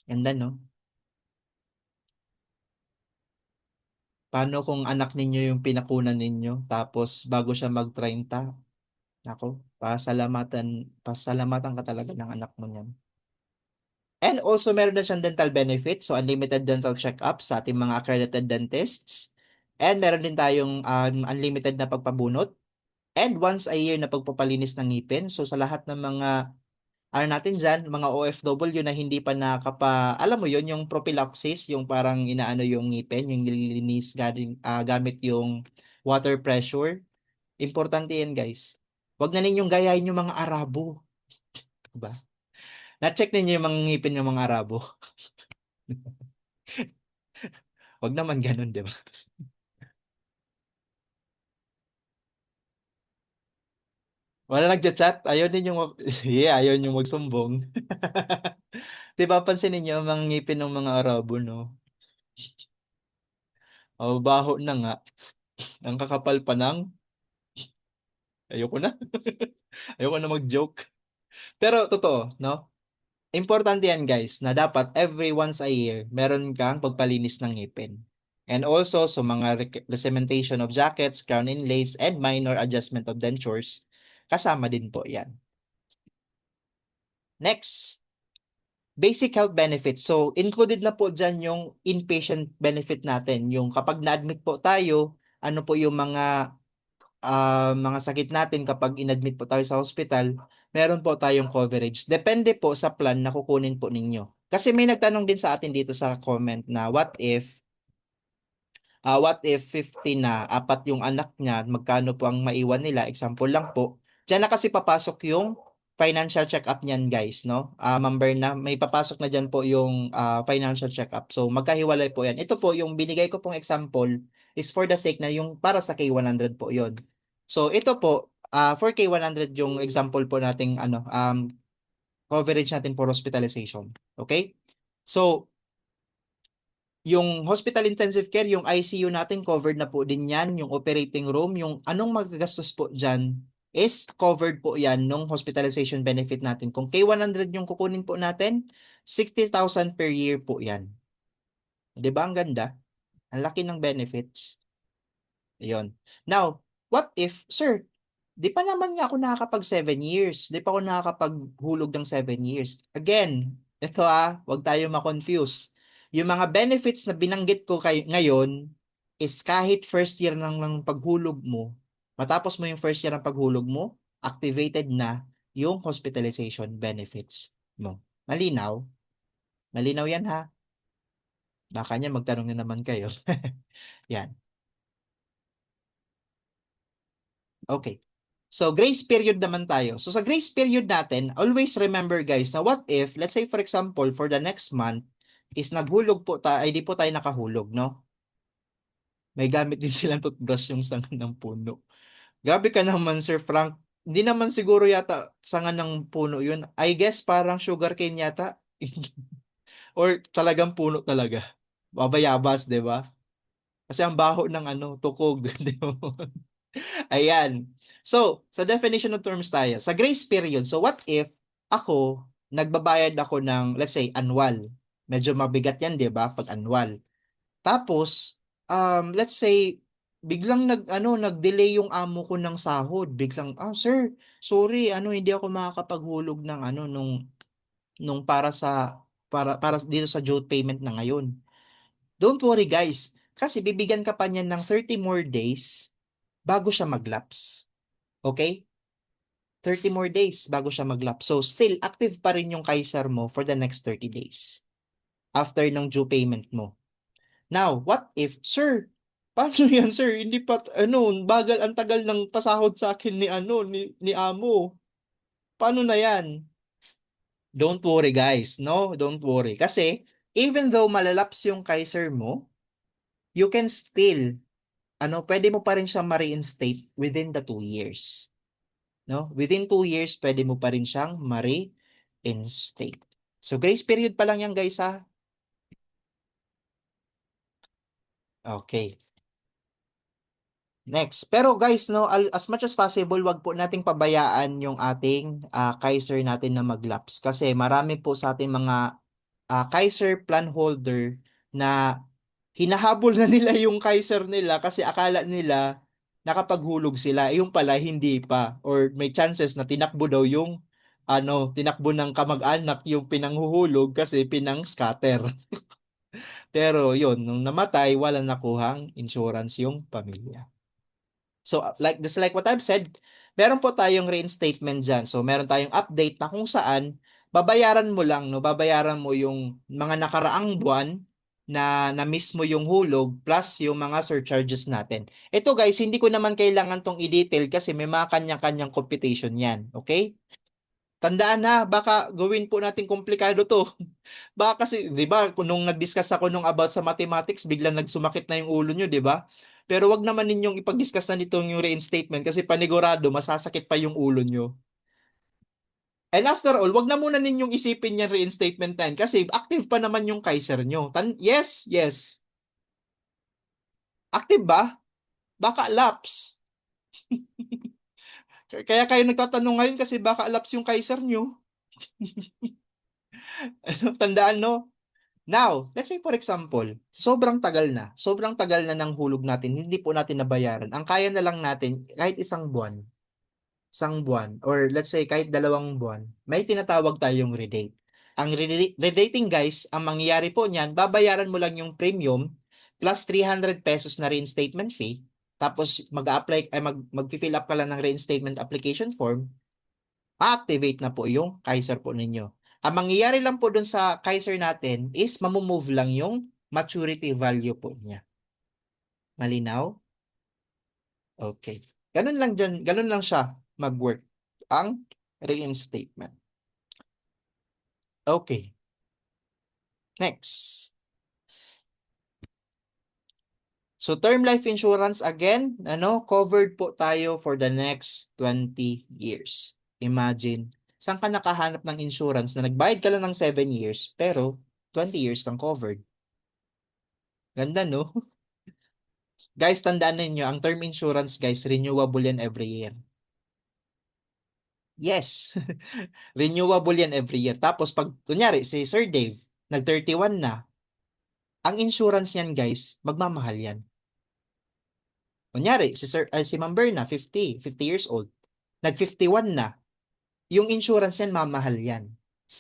Ganda, no? Paano kung anak ninyo yung pinakunan ninyo tapos bago siya mag-30, nako, pasalamatan ka talaga ng anak mo niyan. And also meron na siyang dental benefits, so unlimited dental check-up sa ating mga accredited dentists. And meron din tayong unlimited na pagpabunot and once a year na pagpapalinis ng ngipin. So sa lahat ng mga natin dyan, mga OFW na hindi pa alam mo yon yung prophylaxis, yung parang inaano yung ngipin, yung nililinis gamit yung water pressure. Importante yan, guys. Huwag na ninyong gayahin yung mga Arabo. Diba? Na-check ninyo yung mga ngipin ng mga Arabo. Huwag naman ganun, di ba? Wala nagchat-chat. Ayaw din yung, yeah, ayaw yung magsumbong. Di ba, pansinin niyo ang mga ngipin ng mga Arabo, no? Oh, baho na nga. Ang kakapal pa ng, ayoko na. Ayoko na mag-joke. Pero totoo, no? Importante yan guys, na dapat every once a year, meron kang pagpalinis ng ngipin. And also, so mga cementation of jackets, crown inlays, and minor adjustment of dentures, kasama din po yan. Next, basic health benefits. So, included na po dyan yung inpatient benefit natin. Yung kapag na-admit po tayo, ano po yung mga sakit natin kapag inadmit po tayo sa hospital, meron po tayong coverage. Depende po sa plan na kukunin po ninyo. Kasi may nagtanong din sa atin dito sa comment na what if 50 na, apat yung anak niya, magkano po ang maiwan nila? Example lang po. Diyan na kasi papasok yung financial check-up niyan guys, no? Member na, may papasok na dyan po yung financial check-up. So, magkahiwalay po yan. Ito po, yung binigay ko pong example is for the sake na yung para sa K100 po yon. So, ito po, for K100 yung example po nating coverage natin for hospitalization. Okay? So, yung hospital intensive care, yung ICU natin, covered na po din yan. Yung operating room, yung anong magagastos po dyan is covered po yan nung hospitalization benefit natin. Kung K100 yung kukunin po natin, 60,000 per year po yan. Di ba ang ganda? Ang laki ng benefits. Ayun. Now, what if, sir, di pa naman nga ako nakakapag 7 years. Di pa ako nakakapaghulog ng 7 years. Again, ito wag tayo ma-confuse. Yung mga benefits na binanggit ko ngayon is kahit first year ng paghulog mo, matapos mo yung first year ng paghulog mo, activated na yung hospitalization benefits mo. Malinaw? Malinaw yan ha? Baka niya magtanong na naman kayo. Yan. Okay. So, grace period naman tayo. So, sa grace period natin, always remember guys na what if, let's say for example, for the next month, is naghulog po tayo, ay di po tayo nakahulog, no? May gamit din silang toothbrush yung sanga ng puno. Grabe ka naman, Sir Frank. Hindi naman siguro yata sanga ng puno yun. I guess parang sugarcane yata. Or talagang puno talaga. Babayabas, di ba? Kasi ang baho ng tukog. Di ba? Ayan. So, sa definition of terms tayo. Sa grace period, so what if ako, nagbabayad ako ng, let's say, annual. Medyo mabigat yan, di ba? Pag annual. Tapos, let's say, biglang nag-delay yung amo ko ng sahod. Biglang, sir, sorry, hindi ako makakapaghulog ng nung para dito sa due payment na ngayon. Don't worry, guys. Kasi bibigyan ka pa niya ng 30 more days bago siya mag-lapse. Okay? 30 more days bago siya mag-lapse. So, still, active pa rin yung Kaiser mo for the next 30 days after ng due payment mo. Now, what if, sir, paano yan, sir? Hindi pa, bagal, ang tagal ng pasahod sa akin ni amo. Paano na yan? Don't worry, guys. No, don't worry. Kasi, even though malalaps yung Kaiser mo, you can still, pwede mo pa rin siya ma-reinstate within the 2 years. No? Within 2 years, pwede mo pa rin siyang ma-reinstate. So, grace period pa lang yan, guys, ha? Okay. Next. Pero guys, no, as much as possible, wag po nating pabayaan yung ating Kaiser natin na mag-lapse. Kasi marami po sa ating mga Kaiser plan holder na hinahabol na nila yung Kaiser nila kasi akala nila nakapaghulog sila. Yung pala, hindi pa. Or may chances na tinakbo daw yung tinakbo ng kamag-anak yung pinanghuhulog kasi pinang-scatter. Pero yun, nung namatay, walang nakuhang insurance yung pamilya. So, just like what I've said, meron po tayong reinstatement dyan. So, meron tayong update na kung saan babayaran mo lang, no? Babayaran mo yung mga nakaraang buwan na miss mo yung hulog plus yung mga surcharges natin. Ito guys, hindi ko naman kailangan tong i-detail kasi may mga kanya-kanyang computation yan. Okay? Tandaan na, baka gawin po natin komplikado to. Baka kasi, di ba, nung nag-discuss ako nung about sa mathematics, biglang nagsumakit na yung ulo nyo, di ba? Pero wag naman ninyong ipag-discuss na nitong yung reinstatement kasi panigurado, masasakit pa yung ulo nyo. And after all, wag na muna ninyong isipin yung reinstatement na yan kasi active pa naman yung Kaiser nyo. Yes, yes. Active ba? Baka lapse. Kaya kayo nagtatanong ngayon kasi baka lapse yung Kaiser nyo. Tandaan, no? Now, let's say for example, sobrang tagal na ng hulog natin, hindi po natin nabayaran. Ang kaya na lang natin, kahit isang buwan, or let's say kahit 2 buwan, may tinatawag tayong redate. Ang redating guys, ang mangyayari po niyan, babayaran mo lang yung premium plus 300 pesos na reinstatement fee, tapos mag-apply, mag-fill up ka lang ng reinstatement application form, activate na po yung Kaiser po ninyo. Ang mangyayari lang po dun sa Kaiser natin is mamumove lang yung maturity value po niya. Malinaw? Okay. Ganun lang siya mag-work. Ang Reinstatement. Okay. Next. So term life insurance again, covered po tayo for the next 20 years. Imagine, saan ka nakahanap ng insurance na nagbayad ka lang ng 7 years, pero 20 years kang covered. Ganda, no? Guys, tandaan ninyo, ang term insurance, guys, renewable yan every year. Yes, renewable yan every year. Tapos pag, kunyari, si Sir Dave, nag-31 na, ang insurance yan, guys, magmamahal yan. Kunyari, si Ma'am Berna, 50 years old. Nag-51 na. Yung insurance yan, mamahal yan.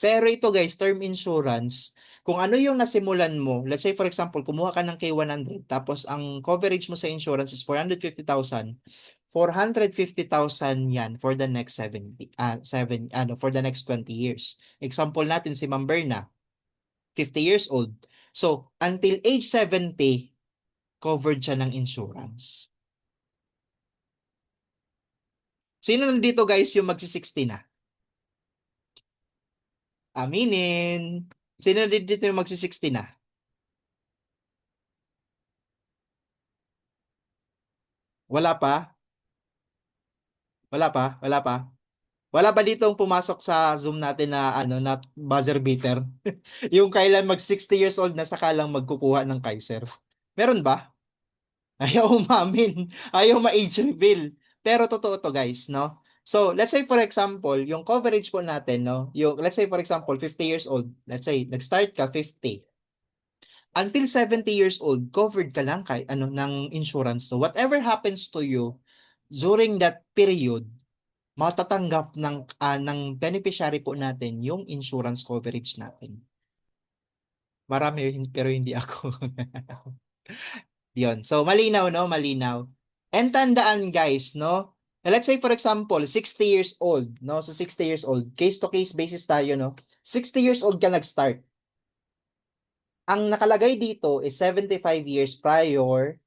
Pero ito guys, term insurance, kung ano yung nasimulan mo, let's say for example, kumuha ka ng K100, tapos ang coverage mo sa insurance is 450,000, 450,000 yan for the next 20 years. Example natin si Ma'am Berna, 50 years old. So, until age 70, covered siya ng insurance. Sino nandito guys yung magsi-60 na? Aminin. Sino nandito yung magsi-60 na? Wala pa? Wala pa? Wala pa? Wala ba ditong pumasok sa Zoom natin na na buzzer beater? Yung kailan mag 60 years old na saka lang magkukuha ng Kaiser. Meron ba? Ayaw umamin. Ayaw ma-age reveal. Pero totoo to guys, no? So, let's say for example, yung coverage po natin, no? Yung let's say for example, 50 years old. Let's say nag-start ka 50. Until 70 years old, covered ka lang kay ng insurance. So, whatever happens to you during that period, matatanggap ng beneficiary po natin yung insurance coverage natin. Marami pero hindi ako. Yun. So, malinaw, no? Malinaw. And tandaan, guys, no? Let's say, for example, 60 years old, no? So, 60 years old. Case-to-case basis tayo, no? 60 years old ka nag-start. Ang nakalagay dito is 75 years prior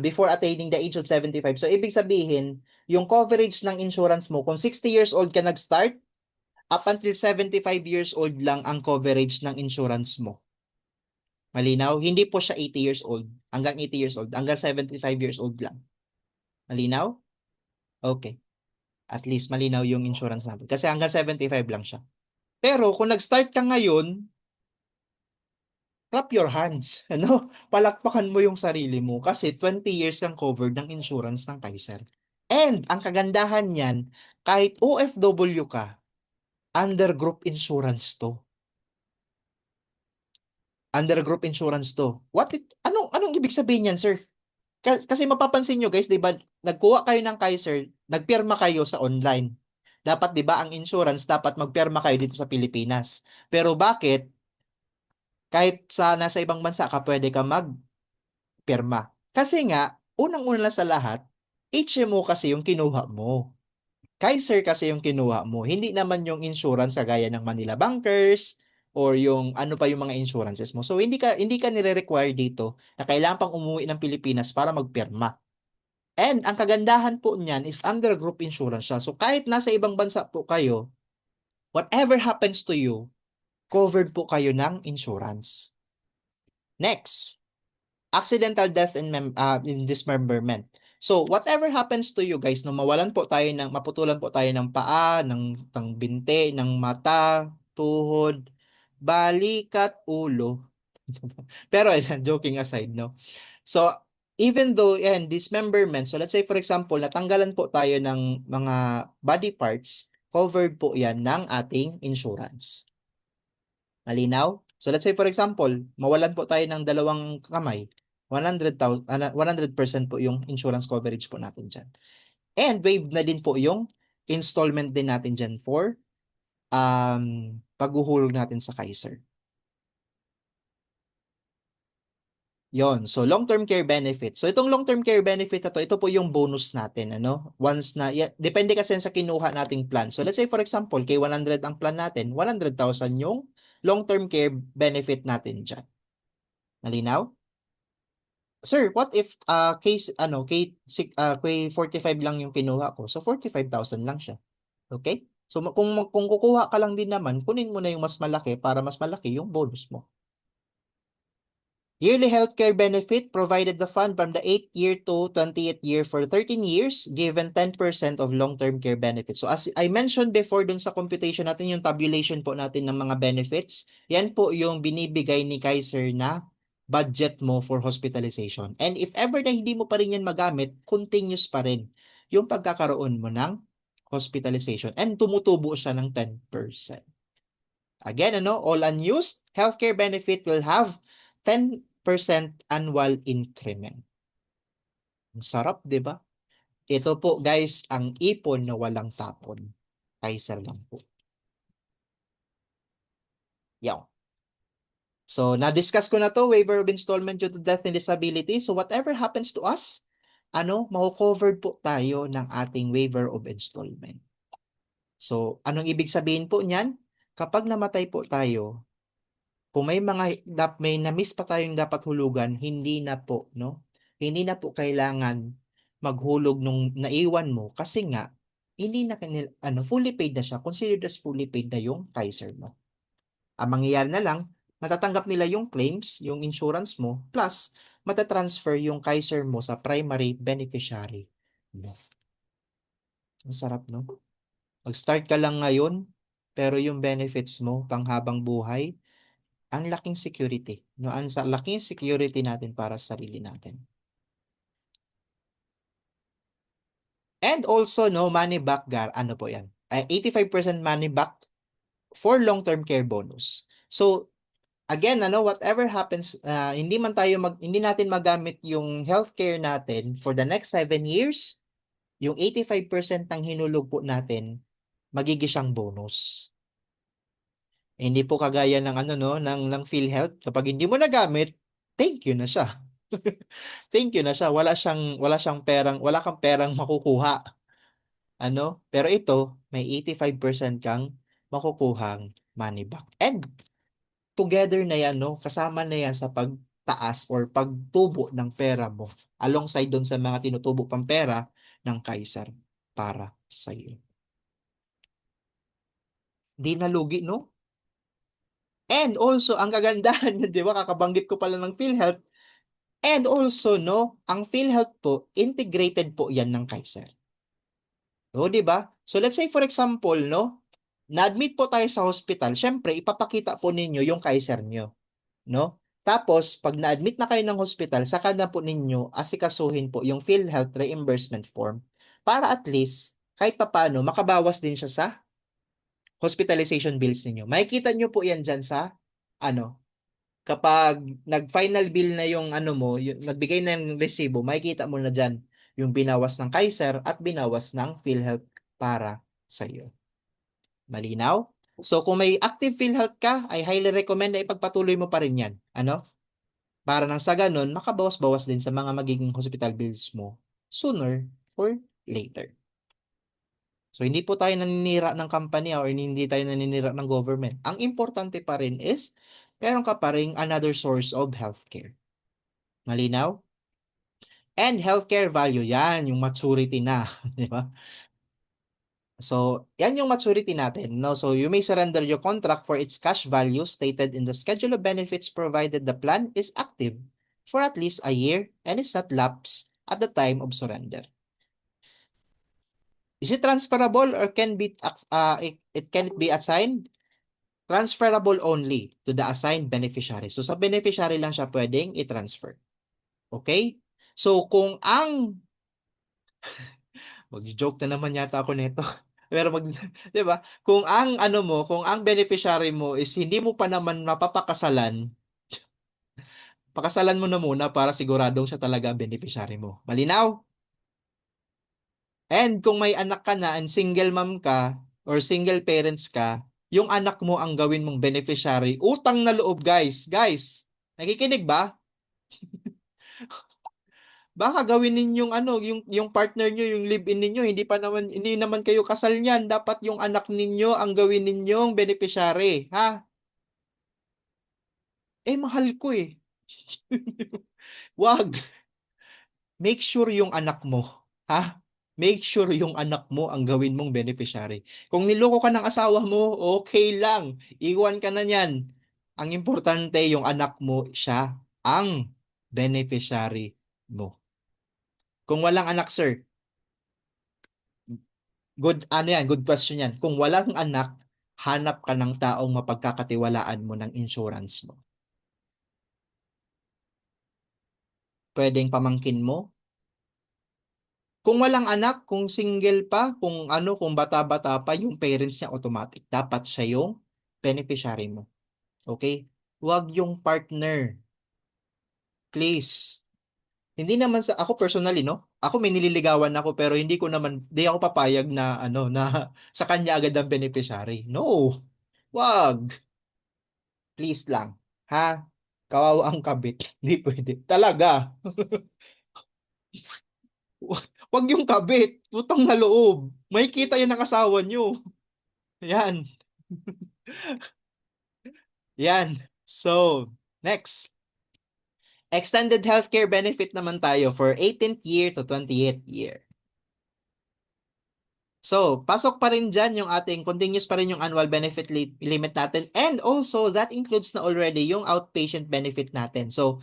before attaining the age of 75. So, ibig sabihin, yung coverage ng insurance mo, kung 60 years old ka nag-start, up until 75 years old lang ang coverage ng insurance mo. Malinaw? Hindi po siya 80 years old. Hanggang 80 years old. Hanggang 75 years old lang. Malinaw? Okay. At least malinaw yung insurance natin. Kasi hanggang 75 lang siya. Pero kung nag-start ka ngayon, clap your hands. Palakpakan mo yung sarili mo kasi 20 years kang covered ng insurance ng Kaiser. And ang kagandahan niyan, kahit OFW ka, under group insurance to. Under group insurance to. Anong ibig sabihin niyan, sir? Kasi mapapansin nyo guys, 'di ba? Nagkuha kayo ng Kaiser, nagpirma kayo sa online. Dapat 'di ba ang insurance dapat magpirma kayo dito sa Pilipinas. Pero bakit kahit nasa ibang bansa ka pwede ka magpirma? Kasi nga, unang-una sa lahat, HMO kasi yung kinuha mo. Kaiser kasi yung kinuha mo, hindi naman yung insurance kagaya ng Manila Bankers or yung ano pa yung mga insurances mo. So hindi ka nire-require dito na kailangan pang umuwi ng Pilipinas para magpirma. And ang kagandahan po niyan is under group insurance siya. So kahit nasa ibang bansa po kayo, whatever happens to you, covered po kayo ng insurance. Next, accidental death in dismemberment. So, whatever happens to you guys, no, maputulan po tayo ng paa, ng binte, ng mata, tuhod, balikat, ulo. Pero, joking aside, no? So, even though, dismemberment, so let's say for example, natanggalan po tayo ng mga body parts, covered po yan ng ating insurance. Malinaw? So let's say for example, mawalan po tayo ng dalawang kamay, 100% po yung insurance coverage po natin dyan. And waive na din po yung installment din natin dyan for paghuhulog natin sa Kaiser. Yon. So long-term care benefit. So itong long-term care benefit na to, ito po yung bonus natin, Once na depende kasi sa kinuha nating plan. So let's say for example, kay 100 ang plan natin, 100,000 yung long-term care benefit natin diyan. Malinaw? Sir, what if kay 45 lang yung kinuha ko. So 45,000 lang siya. Okay? So kung kukuha ka lang din naman, kunin mo na yung mas malaki para mas malaki yung bonus mo. Yearly healthcare benefit provided the fund from the 8th year to 20th year for 13 years, given 10% of long-term care benefits. So as I mentioned before dun sa computation natin, yung tabulation po natin ng mga benefits, yan po yung binibigay ni Kaiser na budget mo for hospitalization. And if ever na hindi mo pa rin yan magamit, continuous pa rin yung pagkakaroon mo ng hospitalization and tumutubo siya ng 10%. Again, all unused healthcare benefit will have 10% annual increment. Ang sarap, di ba? Ito po, guys, ang ipon na walang tapon. Kaiser lang po. Yaw. So, na-discuss ko na to, waiver of installment due to death and disability. So, whatever happens to us, mako-covered po tayo ng ating waiver of installment. So, anong ibig sabihin po niyan? Kapag namatay po tayo, kung may na-miss pa tayong dapat hulugan, hindi na po, no? Hindi na po kailangan maghulog nung naiwan mo kasi nga hindi na fully paid na siya. Considered as fully paid na yung Kaiser mo. Ang mangyayari na lang, matatanggap nila yung claims, yung insurance mo, plus matatransfer yung Kaiser mo sa primary beneficiary mo. Ang sarap, no? Mag-start ka lang ngayon, pero yung benefits mo panghabang buhay, ang laking security, no? Ang laking security natin para sa sarili natin. And also, no, money back, ano po yan? 85% money back for long-term care bonus. So, again, whatever happens, hindi natin magamit yung healthcare natin for the next 7 years, yung 85% ng hinulog po natin, magiging siyang bonus. Hindi po kagaya ng ng PhilHealth, kapag hindi mo nagamit, thank you na siya. Thank you na siya. Wala kang perang makukuha. Pero ito, may 85% kang makukuhang money back. And together na yan, no? Kasama na yan sa pagtaas or pagtubo ng pera mo. Alongside doon sa mga tinutubo pang pera ng Kaiser para sa iyo. Di nalugi, no? And also, ang kagandahan niya, di ba? Kakabanggit ko pala ng PhilHealth. And also, no, ang PhilHealth po, integrated po yan ng Kaiser. O, di ba? So, let's say for example, no, na-admit po tayo sa hospital, syempre, ipapakita po ninyo yung Kaiser nyo, no? Tapos, pag na-admit na kayo ng hospital, saka na po ninyo asikasuhin po yung PhilHealth reimbursement form para at least, kahit papano, makabawas din siya sa hospitalization bills ninyo. Makikita nyo po yan dyan sa, kapag nag-final bill na yung mo, yung nagbigay na ng resibo, makikita mo na dyan yung binawas ng Kaiser at binawas ng PhilHealth para sa iyo. Malinaw? So kung may active PhilHealth ka, I highly recommend na ipagpatuloy mo pa rin yan. Para nang sa ganun, makabawas-bawas din sa mga magiging hospital bills mo sooner or later. So hindi po tayo naninira ng company or hindi tayo naninira ng government. Ang importante pa rin is meron ka pa rin another source of healthcare. Malinaw? And healthcare value, yan, yung maturity na. Di ba? So, yan yung maturity natin. No? So, you may surrender your contract for its cash value stated in the schedule of benefits provided the plan is active for at least a year and is not lapse at the time of surrender. Is it transferable or it can it be assigned? Transferable only to the assigned beneficiary. So, sa beneficiary lang siya pwedeng i-transfer. Okay? So, mag-joke na naman yata ako nito. Pero 'di ba? Kung ang beneficiary mo is hindi mo pa naman mapapakasalan, pakasalan mo na muna para siguradong siya talaga ang beneficiary mo. Malinaw? And kung may anak ka na and single mom ka or single parents ka, yung anak mo ang gawin mong beneficiary. Utang na loob, guys. Guys, nakikinig ba? Baka gawin ninyong yung partner niyo, yung live-in ninyo, hindi naman kayo kasal niyan. Dapat yung anak ninyo ang gawin ninyong beneficiary, ha? Mahal ko eh. Wag. Make sure yung anak mo, ha? make sure yung anak mo ang gawin mong beneficiary. Kung niloko ka ng asawa mo, okay lang. Iwan ka na niyan. Ang importante, yung anak mo, siya ang beneficiary mo. Kung walang anak, sir, good, ano yan, good question yan. Kung walang anak, hanap ka ng taong mapagkakatiwalaan mo ng insurance mo. Pwedeng pamangkin mo. Kung walang anak, kung single pa, kung ano, kung bata-bata pa, yung parents niya automatic. Dapat siya yung beneficiary mo. Okay? Huwag yung partner. Please. Hindi naman sa ako personally, no? Ako may nililigawan ako pero hindi ako papayag na ano na sa kanya agad ang beneficiary. No. Wag. Please lang. Ha? Kawawa ang kabit. Hindi pwede. Talaga. Wag yung kabit. Utang na loob. May kita yan ng asawa nyo. Yan. Yan. So, next. Extended healthcare benefit naman tayo for 18th year to 28th year. So, pasok pa rin dyan yung ating continuous pa rin yung annual benefit limit natin. And also, that includes na already yung outpatient benefit natin. So,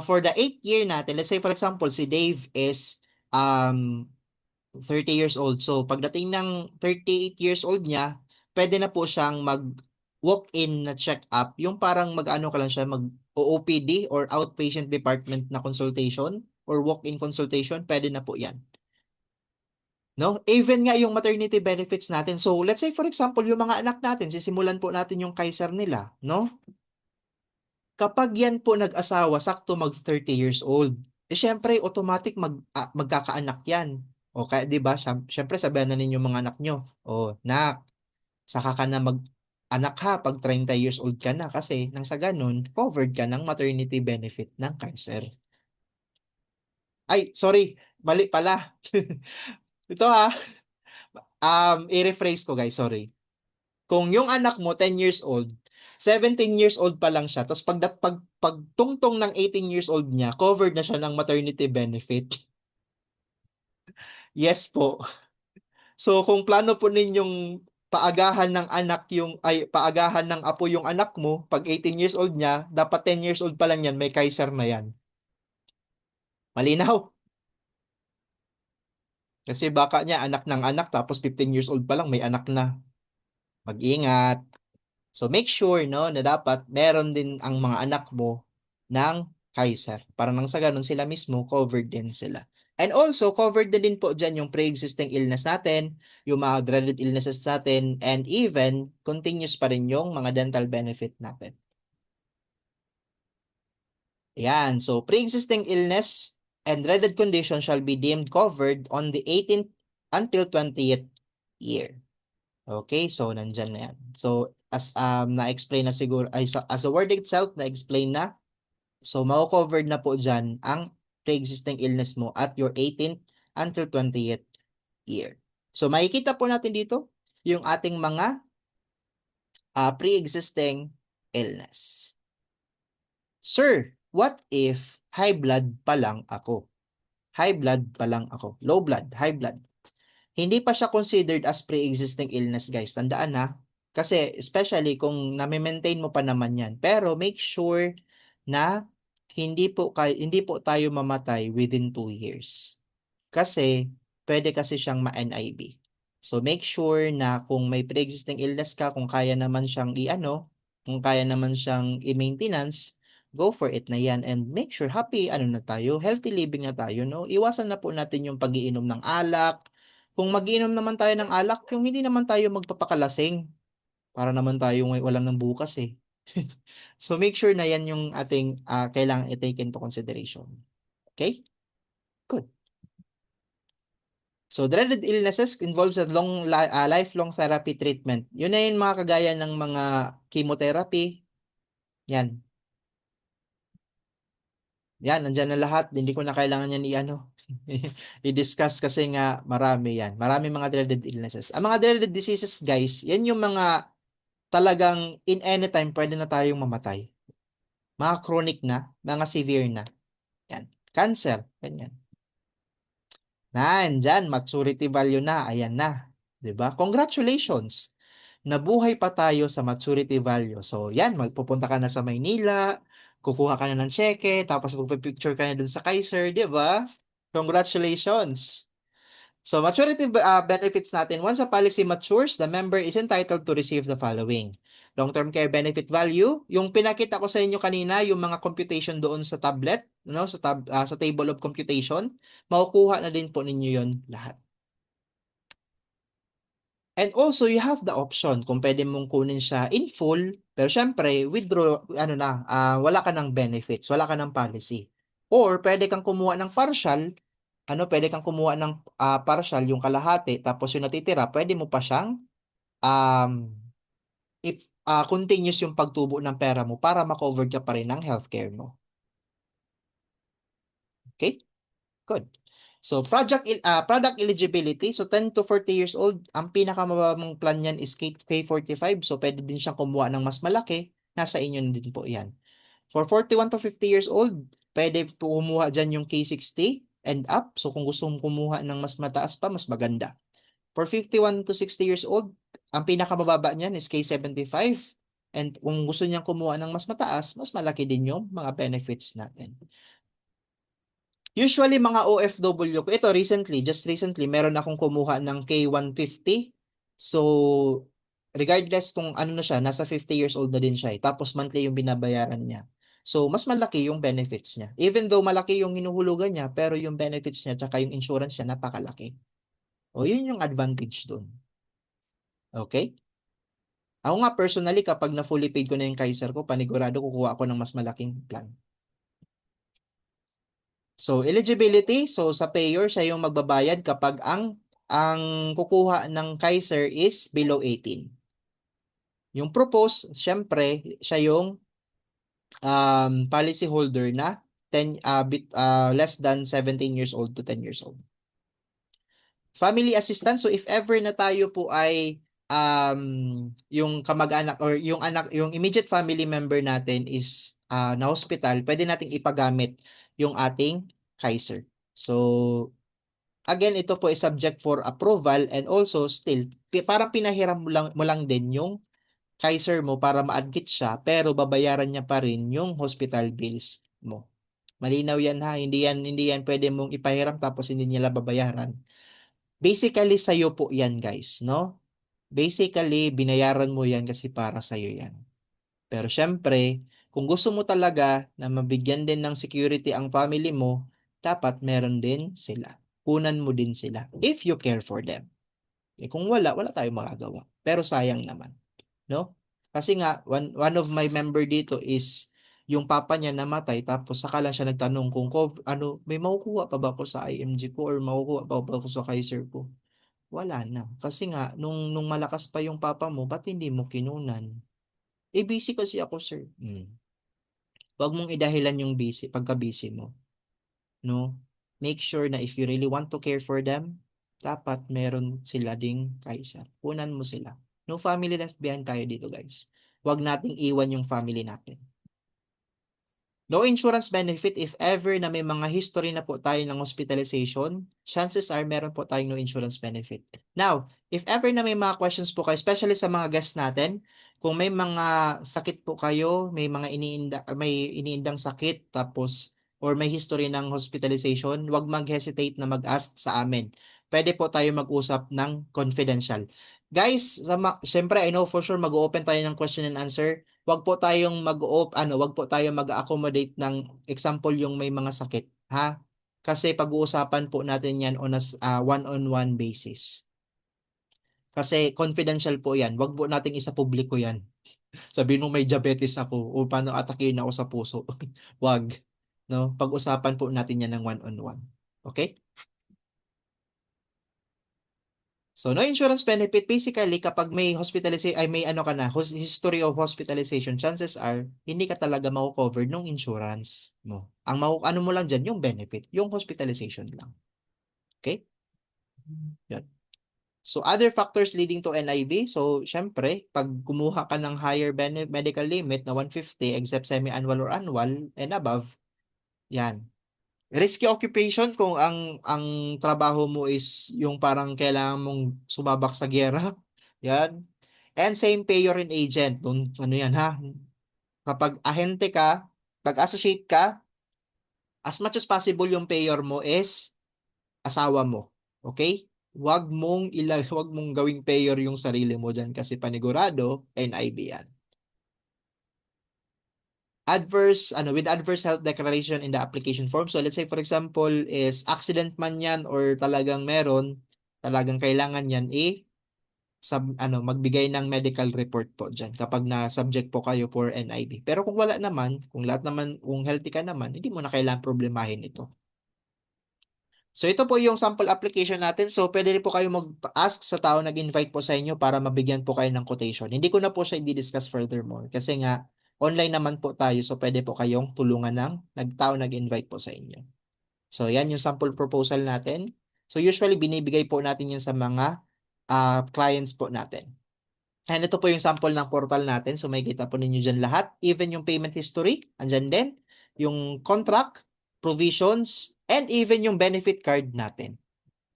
for the 8th year natin, let's say for example, si Dave is 30 years old. So, pagdating ng 38 years old niya, pwede na po siyang mag-walk-in na check-up. Yung parang mag-ano ka lang siya, mag-OPD or outpatient department na consultation or walk-in consultation, pwede na po yan. No? Even nga yung maternity benefits natin. So, let's say for example, yung mga anak natin, sisimulan po natin yung Kaiser nila, no? Kapag yan po nag-asawa, sakto mag 30 years old, eh syempre automatic magkakaanak yan. O kaya 'di ba? Syempre sabihan na ninyo mga anak nyo, "Oh, nak, saka ka na mag-anak ha pag 30 years old ka na kasi nang sa ganun, covered ka ng maternity benefit ng Kaiser." Ay, sorry, mali pala. Ito ha, i-rephrase ko guys, sorry. Kung yung anak mo 10 years old, 17 years old pa lang siya, tapos pagtungtong ng 18 years old niya, covered na siya ng maternity benefit. Yes po. So kung plano po ninyong paagahan ng anak paagahan ng apo yung anak mo, pag 18 years old niya, dapat 10 years old pa lang yan, may Kaiser na yan. Malinaw? Kasi baka niya anak ng anak tapos 15 years old pa lang may anak na. Mag-ingat. So make sure no na dapat meron din ang mga anak mo ng Kaiser para nang sa ganun sila mismo covered din sila. And also covered na din po diyan yung pre-existing illness natin, yung mga dreaded illnesses natin, and even continuous pa rin yung mga dental benefit natin. Yan, so pre-existing illness and dreaded condition shall be deemed covered on the 18th until 20th year. Okay, so nandyan na yan. So as na-explain na siguro as a word itself na-explain na. So mako-covered na po diyan ang pre-existing illness mo at your 18th until 20th year. So makikita po natin dito yung ating mga pre-existing illness. Sir, what if high blood pa lang ako? High blood pa lang ako. Low blood, high blood. Hindi pa siya considered as pre-existing illness, guys. Tandaan na. Kasi especially kung na-maintain mo pa naman yan. Pero make sure na hindi po tayo mamatay within 2 years. Kasi pwede kasi siyang ma-NIB. So make sure na kung may pre-existing illness ka, kung kaya naman siyang kung kaya naman siyang i-maintenance, go for it na yan and make sure happy na tayo, healthy living na tayo, no? Iwasan na po natin yung pag-iinom ng alak. Kung mag-iinom naman tayo ng alak, yung hindi naman tayo magpapakalasing para naman tayo walang ng bukas eh. So make sure na yan yung ating kailangan i-take into consideration. Okay? Good. So, dreaded illnesses involves a lifelong therapy treatment. Yun na yung mga kagaya ng mga chemotherapy. Yan. Yan, nandyan na lahat. Hindi ko na kailangan yan i-discuss kasi nga marami yan. Marami mga dreaded illnesses. Ang mga dreaded diseases, guys, yan yung mga talagang in any time pwede na tayong mamatay. Mga chronic na, mga severe na. Yan. Cancer, ganyan. Nandyan, maturity value na. Ayan na. 'Di ba? Congratulations! Nabuhay pa tayo sa maturity value. So, yan, magpupunta ka na sa Maynila, kukuha ka na ng cheque, tapos magpipicture ka na dun sa Kaiser, 'di ba? Congratulations! So, maturity benefits natin. Once a policy matures, the member is entitled to receive the following. Long-term care benefit value, yung pinakita ko sa inyo kanina, yung mga computation doon sa tablet, no, sa table of computation, makukuha na din po ninyo yon lahat. And also, you have the option kung pwede mong kunin siya in full, pero syempre, withdraw, wala ka ng benefits, wala ka ng policy. Or, pwede kang kumuha ng partial, pwede kang kumuha ng partial, yung kalahati, tapos yung natitira, pwede mo pa siyang um, continuous yung pagtubo ng pera mo para makover ka pa rin ng healthcare mo. Okay? Good. So, product eligibility. So, 10 to 40 years old, ang pinakamababang plan niyan is K45. So, pwede din siyang kumuha ng mas malaki. Nasa inyo din po yan. For 41 to 50 years old, pwede po kumuha dyan yung K60 and up. So, kung gusto mong kumuha ng mas mataas pa, mas maganda. For 51 to 60 years old, ang pinakamababa niyan is K75. And kung gusto niyang kumuha ng mas mataas, mas malaki din yung mga benefits natin. Usually mga OFW ko, ito just recently, meron akong kumuha ng K150. So, regardless kung ano na siya, nasa 50 years old na din siya. Tapos monthly yung binabayaran niya. So, mas malaki yung benefits niya. Even though malaki yung hinuhulugan niya, pero yung benefits niya tsaka yung insurance niya napakalaki. O, yun yung advantage dun. Okay? Ako nga personally, kapag na fully paid ko na yung Kaiser ko, panigurado kukuha ako ng mas malaking plan. So, eligibility, so sa payer, siya yung magbabayad kapag ang kukuha ng Kaiser is below 18. Yung propose, syempre, siya yung policy holder na less than 17 years old to 10 years old. Family assistance, so if ever na tayo po ay yung kamag-anak or yung immediate family member natin is na hospital, pwede nating ipagamit yung ating Kaiser. So, again, ito po is subject for approval and also still, parang pinahiram mo lang din yung Kaiser mo para ma-admit siya, pero babayaran niya pa rin yung hospital bills mo. Malinaw yan ha, hindi yan pwede mong ipahiram tapos hindi nila babayaran. Basically, sa'yo po yan guys, no? Basically, binayaran mo yan kasi para sa'yo yan. Pero syempre, kung gusto mo talaga na mabigyan din ng security ang family mo, dapat meron din sila. Kunan mo din sila if you care for them. Eh, kung wala tayong magagawa. Pero sayang naman, no? Kasi nga, one of my member dito is yung papa niya namatay tapos saka lang siya nagtanong kung may makukuha pa ba ako sa IMG ko or makukuha pa ba ako sa Kaiser ko? Wala na. Kasi nga, nung malakas pa yung papa mo, ba't hindi mo kinunan? Eh, busy kasi ako, sir. Huwag mong idahilan yung busy, pagka-busy mo. No? Make sure na if you really want to care for them, dapat meron sila ding kaisa. Kunan mo sila. No family left behind tayo dito, guys. Huwag nating iwan yung family natin. No insurance benefit if ever na may mga history na po tayo ng hospitalization, chances are meron po tayong no insurance benefit. Now, if ever na may mga questions po kayo, especially sa mga guests natin, kung may mga sakit po kayo, may iniindang sakit, tapos or may history ng hospitalization, huwag mag-hesitate na mag-ask sa amin. Pwede po tayo mag-usap ng confidential. Guys, syempre I know for sure mag-open tayo ng question and answer. Wag po tayong wag po tayong mag-accommodate ng example yung may mga sakit, ha? Kasi pag-uusapan po natin 'yan on a one-on-one basis. Kasi confidential po 'yan. Wag po nating isa publiko 'yan. Sabihin mo may diabetes ako o paano atakihin ako sa puso. Wag, no? Pag-usapan po natin 'yan ng one-on-one. Okay? So, no insurance benefit, basically, kapag may hospitalization, ay may ano ka na, history of hospitalization, chances are, hindi ka talaga mako-cover ng insurance mo. Ano mo lang dyan, yung benefit, yung hospitalization lang. Okay? Yan. So, other factors leading to NIB, so, syempre, pag kumuha ka ng higher medical limit na 150, except semi-annual or annual, and above, yan. Risky occupation kung ang trabaho mo is yung parang kailangan mong sumabak sa giyera. Yan. And same payer and agent. Dun, ano yan ha? Kapag ahente ka, pag associate ka, as much as possible yung payer mo is asawa mo. Okay? Wag mong gawing payer yung sarili mo diyan kasi panigurado NIB yan. With adverse health declaration in the application form. So let's say for example is accident man yan or talagang kailangan yan magbigay ng medical report po diyan kapag na subject po kayo for NIB. Pero kung wala naman, kung healthy ka naman, hindi mo na kailangan problemahin ito. So ito po yung sample application natin. So pwede rin po kayo mag-ask sa tao nag-invite po sa inyo para mabigyan po kayo ng quotation. Hindi ko na po siya i-discuss furthermore kasi nga online naman po tayo so pwede po kayong tulungan ng nagtao nag-invite po sa inyo. So yan yung sample proposal natin. So usually binibigay po natin yan sa mga clients po natin. And ito po yung sample ng portal natin. So may kita po ninyo dyan lahat. Even yung payment history, andyan din. Yung contract, provisions, and even yung benefit card natin.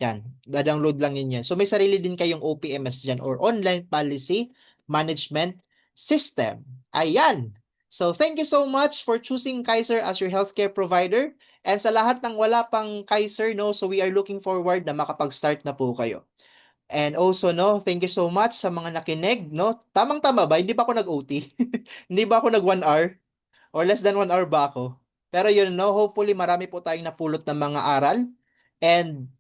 Yan, da-download lang ninyo yan. So may sarili din kayong OPMS dyan or Online Policy Management System. Ayan. So thank you so much for choosing Kaiser as your healthcare provider. And sa lahat ng wala pang Kaiser, no, so we are looking forward na makapag-start na po kayo. And also, no, thank you so much sa mga nakinig, no? Tamang-tama ba? Hindi ba ako nag-OT? Hindi ba ako nag 1 hour? Or less than 1 hour ba ako? Pero yun, no, hopefully marami po tayong napulot ng mga aral. And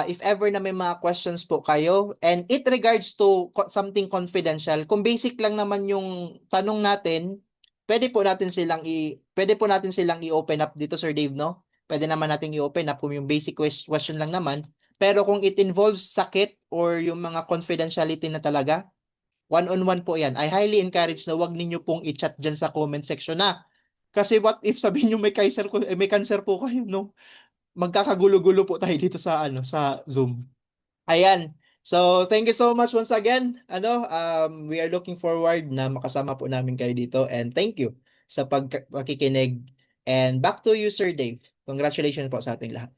if ever na may mga questions po kayo, and it regards to something confidential, kung basic lang naman yung tanong natin, pwede po natin silang i-open up dito, Sir Dave, no? Pwede naman natin i-open up kung yung basic question lang naman. Pero kung it involves sakit or yung mga confidentiality na talaga, one-on-one po yan. I highly encourage na wag ninyo pong i-chat dyan sa comment section na. Kasi what if sabihin nyo may cancer po kayo, no? Magkakagulo-gulo po tayo dito sa Zoom. Ayan. So, thank you so much once again. We are looking forward na makasama po namin kayo dito and thank you sa pagkikinig. And back to you, Sir Dave. Congratulations po sa ating lahat.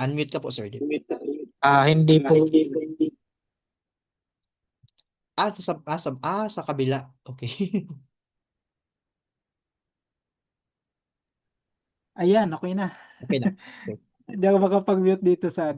Unmute ka po, Sir Dave. Hindi po. Sa kabila. Okay. Ayan, okay na. Okay na. Okay. Hindi ako makapag-mute dito sa